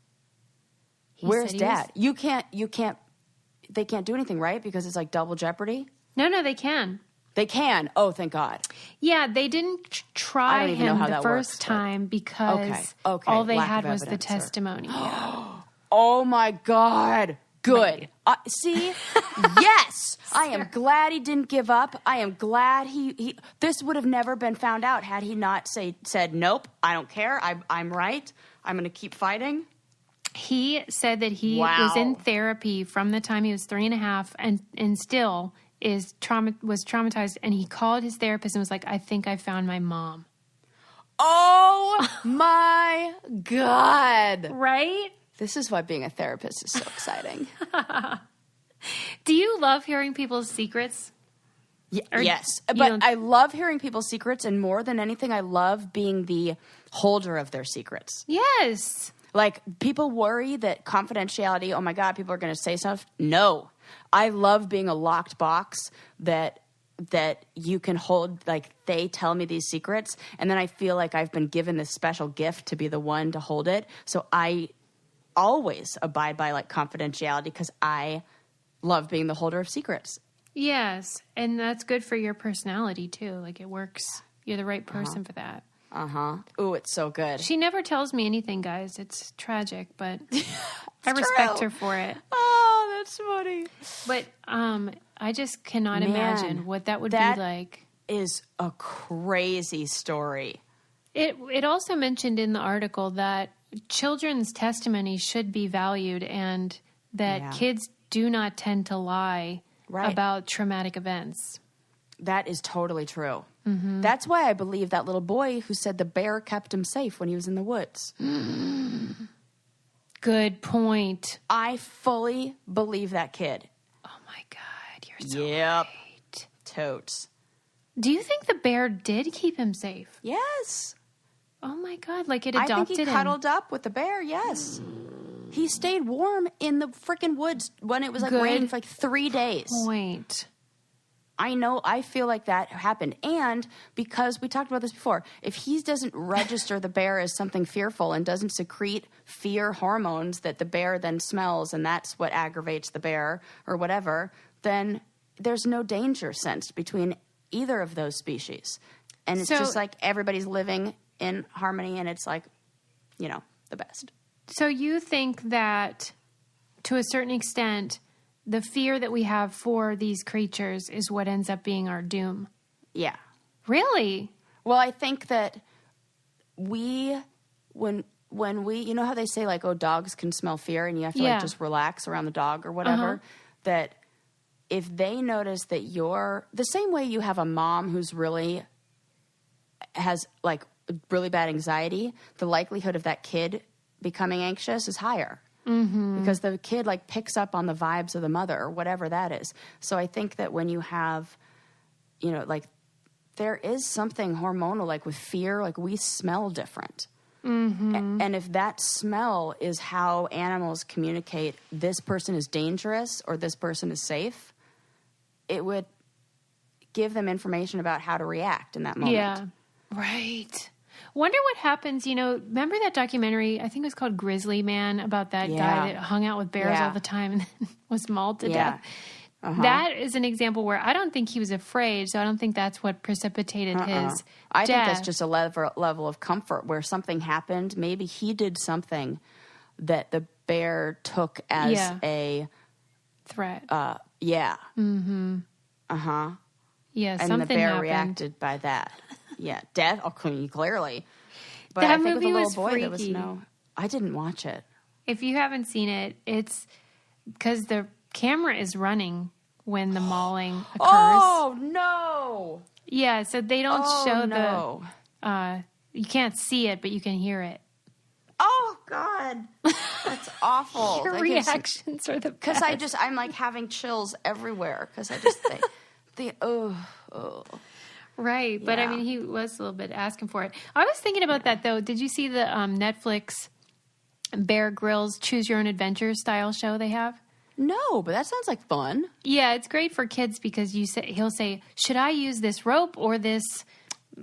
Speaker 1: Where's Dad? They can't do anything, right? Because it's like double jeopardy?
Speaker 2: No, they can.
Speaker 1: They can. Oh, thank God.
Speaker 2: Yeah, they didn't try him the first time because all they had was the testimony. Yeah.
Speaker 1: Oh my God. Good. Right. See? Yes. I am glad he didn't give up. I am glad he this would have never been found out had he not said, nope, I don't care. I'm right. I'm going to keep fighting.
Speaker 2: He said that he was in therapy from the time he was 3.5 and still was traumatized. And he called his therapist and was like, I think I found my mom.
Speaker 1: Oh my God.
Speaker 2: Right?
Speaker 1: This is why being a therapist is so exciting.
Speaker 2: Do you love hearing people's secrets?
Speaker 1: Yes. But I love hearing people's secrets, and more than anything, I love being the holder of their secrets.
Speaker 2: Yes.
Speaker 1: Like, people worry that confidentiality, oh my God, people are going to say stuff. No. I love being a locked box that you can hold, like, they tell me these secrets, and then I feel like I've been given this special gift to be the one to hold it. So I always abide by, like, confidentiality because I love being the holder of secrets.
Speaker 2: Yes, and that's good for your personality, too. Like, it works. You're the right person for that.
Speaker 1: Ooh, it's so good.
Speaker 2: She never tells me anything, guys. It's tragic, but I respect her for it.
Speaker 1: Oh, that's funny.
Speaker 2: But I just cannot imagine what that would be like.
Speaker 1: Is a crazy story.
Speaker 2: It also mentioned in the article that children's testimony should be valued and that kids do not tend to lie about traumatic events. That
Speaker 1: is totally true. Mm-hmm. That's why I believe that little boy who said the bear kept him safe when he was in the woods.
Speaker 2: Good point.
Speaker 1: I fully believe that kid.
Speaker 2: Oh my God, you're so right.
Speaker 1: Totes.
Speaker 2: Do you think the bear did keep him safe?
Speaker 1: Yes.
Speaker 2: Oh my God, like it adopted him.
Speaker 1: I think he cuddled up with the bear, yes. He stayed warm in the freaking woods when it was like raining for like 3 days.
Speaker 2: Point.
Speaker 1: I know, I feel like that happened. And because we talked about this before, if he doesn't register the bear as something fearful and doesn't secrete fear hormones that the bear then smells and that's what aggravates the bear or whatever, then there's no danger sensed between either of those species. And it's just like everybody's living in harmony and it's like, the best.
Speaker 2: So you think that to a certain extent, the fear that we have for these creatures is what ends up being our doom?
Speaker 1: Yeah.
Speaker 2: Really?
Speaker 1: Well, I think that when we, you know how they say like, oh, dogs can smell fear and you have to like just relax around the dog or whatever, that if they notice that you're the same way you have a mom who's really has like really bad anxiety, the likelihood of that kid becoming anxious is higher. Mm-hmm. Because the kid like picks up on the vibes of the mother or whatever that is. So I think that when you have, like there is something hormonal, like with fear, like we smell different. Mm-hmm. And if that smell is how animals communicate this person is dangerous or this person is safe, it would give them information about how to react in that moment.
Speaker 2: Yeah, right. Wonder what happens, remember that documentary, I think it was called Grizzly Man, about that guy that hung out with bears all the time and was mauled to death? That is an example where I don't think he was afraid, so I don't think that's what precipitated his
Speaker 1: I
Speaker 2: death.
Speaker 1: think that's just a level of comfort where something happened. Maybe he did something that the bear took as a
Speaker 2: threat.
Speaker 1: Yeah.
Speaker 2: Mm-hmm.
Speaker 1: Uh-huh.
Speaker 2: Yeah,
Speaker 1: and
Speaker 2: something
Speaker 1: the bear
Speaker 2: happened.
Speaker 1: Reacted by that. Yeah, death. Oh, clearly. But
Speaker 2: that
Speaker 1: I think
Speaker 2: movie
Speaker 1: with the little
Speaker 2: was
Speaker 1: boy,
Speaker 2: freaky.
Speaker 1: there was no. I didn't watch it.
Speaker 2: If you haven't seen it, it's because the camera is running when the mauling occurs.
Speaker 1: Oh no!
Speaker 2: Yeah, so they don't show the. You can't see it, but you can hear it.
Speaker 1: Oh God! That's awful.
Speaker 2: Your reactions are the best.
Speaker 1: Because I'm like having chills everywhere because I just think, oh.
Speaker 2: Right. But I mean, he was a little bit asking for it. I was thinking about that though. Did you see the Netflix Bear Grylls Choose Your Own Adventure style show they have?
Speaker 1: No, but that sounds like fun.
Speaker 2: Yeah, it's great for kids because he'll say, should I use this rope or this,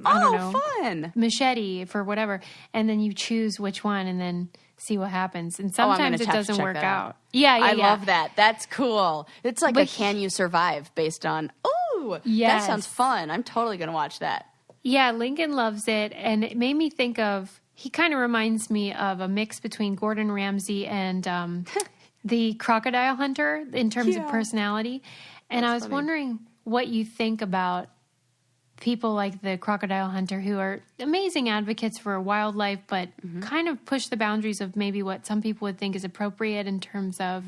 Speaker 2: I don't know,
Speaker 1: fun
Speaker 2: machete for whatever. And then you choose which one and then see what happens. And sometimes it doesn't work out. Yeah.
Speaker 1: I love that. That's cool. It's like a Can You Survive based on, that sounds fun. I'm totally going to watch that.
Speaker 2: Yeah, Lincoln loves it. And it made me think of, he kind of reminds me of a mix between Gordon Ramsay and the Crocodile Hunter in terms of personality. And I was wondering what you think about people like the Crocodile Hunter who are amazing advocates for wildlife, but kind of push the boundaries of maybe what some people would think is appropriate in terms of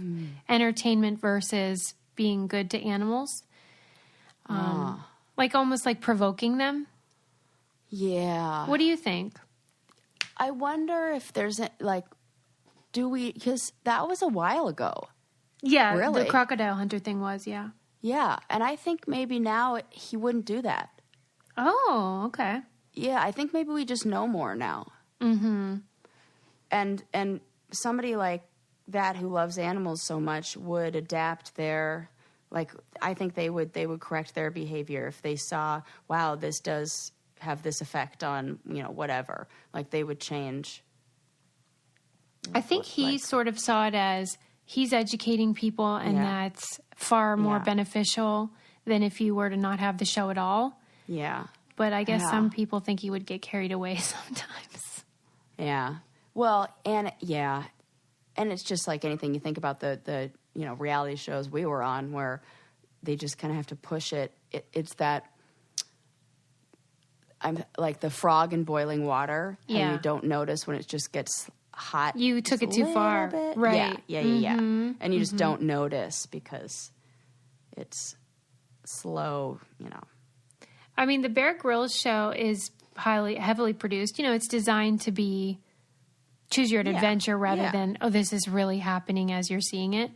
Speaker 2: entertainment versus being good to animals. Like almost like provoking them.
Speaker 1: Yeah.
Speaker 2: What do you think?
Speaker 1: I wonder if there's because that was a while ago.
Speaker 2: Yeah,
Speaker 1: really.
Speaker 2: The Crocodile Hunter thing was, yeah.
Speaker 1: Yeah, and I think maybe now he wouldn't do that.
Speaker 2: Oh, okay.
Speaker 1: Yeah, I think maybe we just know more now. Mm-hmm. And somebody like that who loves animals so much would adapt their, I think they would correct their behavior if they saw, wow, this does have this effect on, whatever. Like they would change.
Speaker 2: I think he sort of saw it as he's educating people and that's far more beneficial than if you were to not have the show at all. Yeah. But I guess some people think he would get carried away sometimes.
Speaker 1: Yeah. Well, and it's just like anything you think about the reality shows we were on where they just kind of have to push it. It's that I'm like the frog in boiling water and you don't notice when it just gets hot.
Speaker 2: You took it too far.
Speaker 1: Bit.
Speaker 2: Right.
Speaker 1: Yeah. And you just don't notice because it's slow,
Speaker 2: I mean, the Bear Grylls show is heavily produced. It's designed to be choose your own adventure rather than, this is really happening as you're seeing it.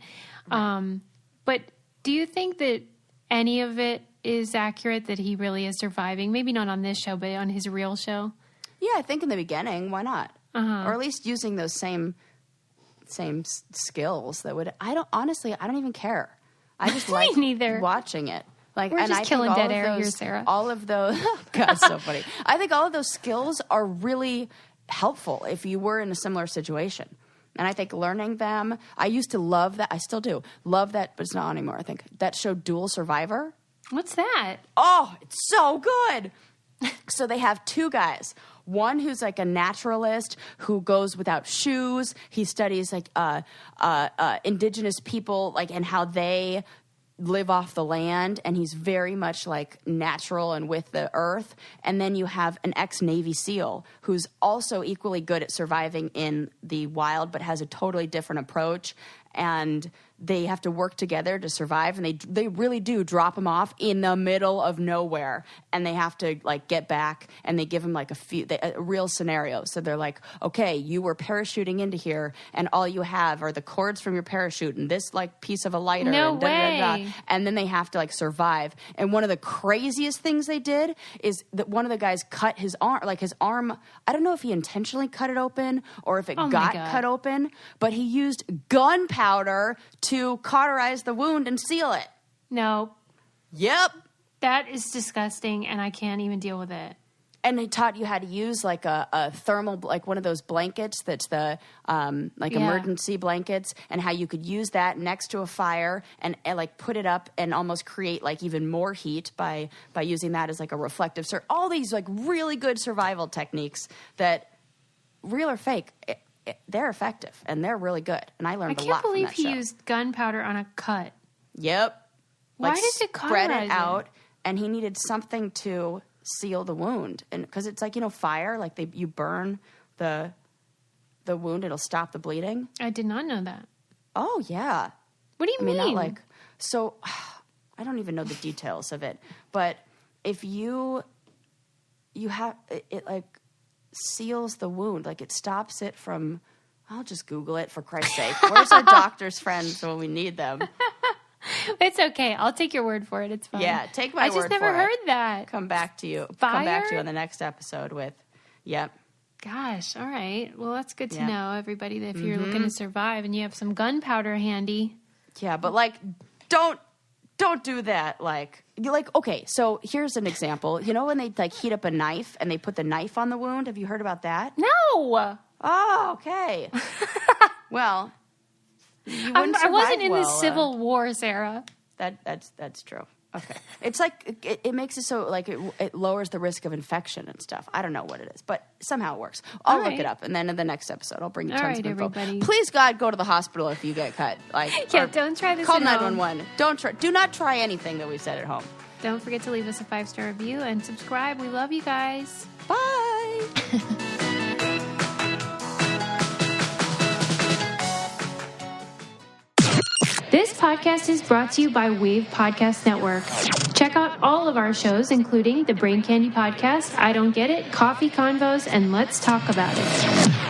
Speaker 2: Right. But do you think that any of it is accurate, that he really is surviving? Maybe not on this show, but on his real show? Yeah,
Speaker 1: I think in the beginning, why not? Or at least using those same skills that would. I don't even care. I just like watching it.
Speaker 2: We're just killing dead air here, Sarah.
Speaker 1: All of those, God, so funny. I think all of those skills are really helpful if you were in a similar situation. And I think learning them, I used to love that. I still do love that, but it's not anymore. I think that show Dual Survivor.
Speaker 2: What's that?
Speaker 1: Oh, it's so good. So they have two guys. One who's like a naturalist who goes without shoes. He studies indigenous people, and how they live off the land, and he's very much natural and with the earth. And then you have an ex-Navy SEAL who's also equally good at surviving in the wild, but has a totally different approach. And they have to work together to survive, and they really do drop him off in the middle of nowhere, and they have to get back, and they give him a real scenario. So they're like, okay, you were parachuting into here, and all you have are the cords from your parachute and this piece of a lighter.
Speaker 2: No
Speaker 1: and
Speaker 2: way.
Speaker 1: And then they have to survive. And one of the craziest things they did is that one of the guys cut his arm, I don't know if he intentionally cut it open or if it got cut open, but he used gunpowder to cauterize the wound and seal it.
Speaker 2: No.
Speaker 1: Yep.
Speaker 2: That is disgusting, and I can't even deal with it.
Speaker 1: And they taught you how to use a thermal, one of those blankets that's the emergency blankets, and how you could use that next to a fire and put it up and almost create even more heat by using that as a reflective. All these really good survival techniques that, real or fake, they're effective and they're really good. And I learned a lot from that show.
Speaker 2: I can't believe he used gunpowder on a cut.
Speaker 1: Yep.
Speaker 2: Why does it cauterize
Speaker 1: spread it out? And he needed something to seal the wound, and because it's fire, you burn the wound, it'll stop the bleeding.
Speaker 2: I did not know that.
Speaker 1: Oh yeah.
Speaker 2: What do you mean?
Speaker 1: Not so. I don't even know the details of it, but if you have it seals the wound, it stops it from I'll just Google it, for Christ's sake. Where's our doctor's friends when we need them?
Speaker 2: It's okay. I'll take your word for it. It's fine.
Speaker 1: Yeah, take my word for it.
Speaker 2: I just never heard that.
Speaker 1: Come back to you.
Speaker 2: Fire?
Speaker 1: Come back to you on the next episode with, yep.
Speaker 2: Gosh, all right. Well, that's good to know, everybody, that if you're looking to survive and you have some gunpowder handy.
Speaker 1: Yeah, but like, don't do that. Okay, so here's an example. You know when they like heat up a knife and they put the knife on the wound? Have you heard about that?
Speaker 2: No.
Speaker 1: Oh, okay. Well, you wouldn't
Speaker 2: I wasn't
Speaker 1: survive
Speaker 2: in the Civil War, Sarah.
Speaker 1: That's true. Okay. It's like, it makes it so, like, it lowers the risk of infection and stuff. I don't know what it is, but somehow it works. I'll look it up, and then in the next episode, I'll bring you tons of info.
Speaker 2: Everybody.
Speaker 1: Please, God, go to the hospital if you get cut.
Speaker 2: Don't try this
Speaker 1: call
Speaker 2: at
Speaker 1: 911.
Speaker 2: home.
Speaker 1: Do not try anything that we said at home.
Speaker 2: Don't forget to leave us a 5-star review and subscribe. We love you guys.
Speaker 1: Bye.
Speaker 2: This podcast is brought to you by Wave Podcast Network. Check out all of our shows, including the Brain Candy Podcast, I Don't Get It, Coffee Convos, and Let's Talk About It.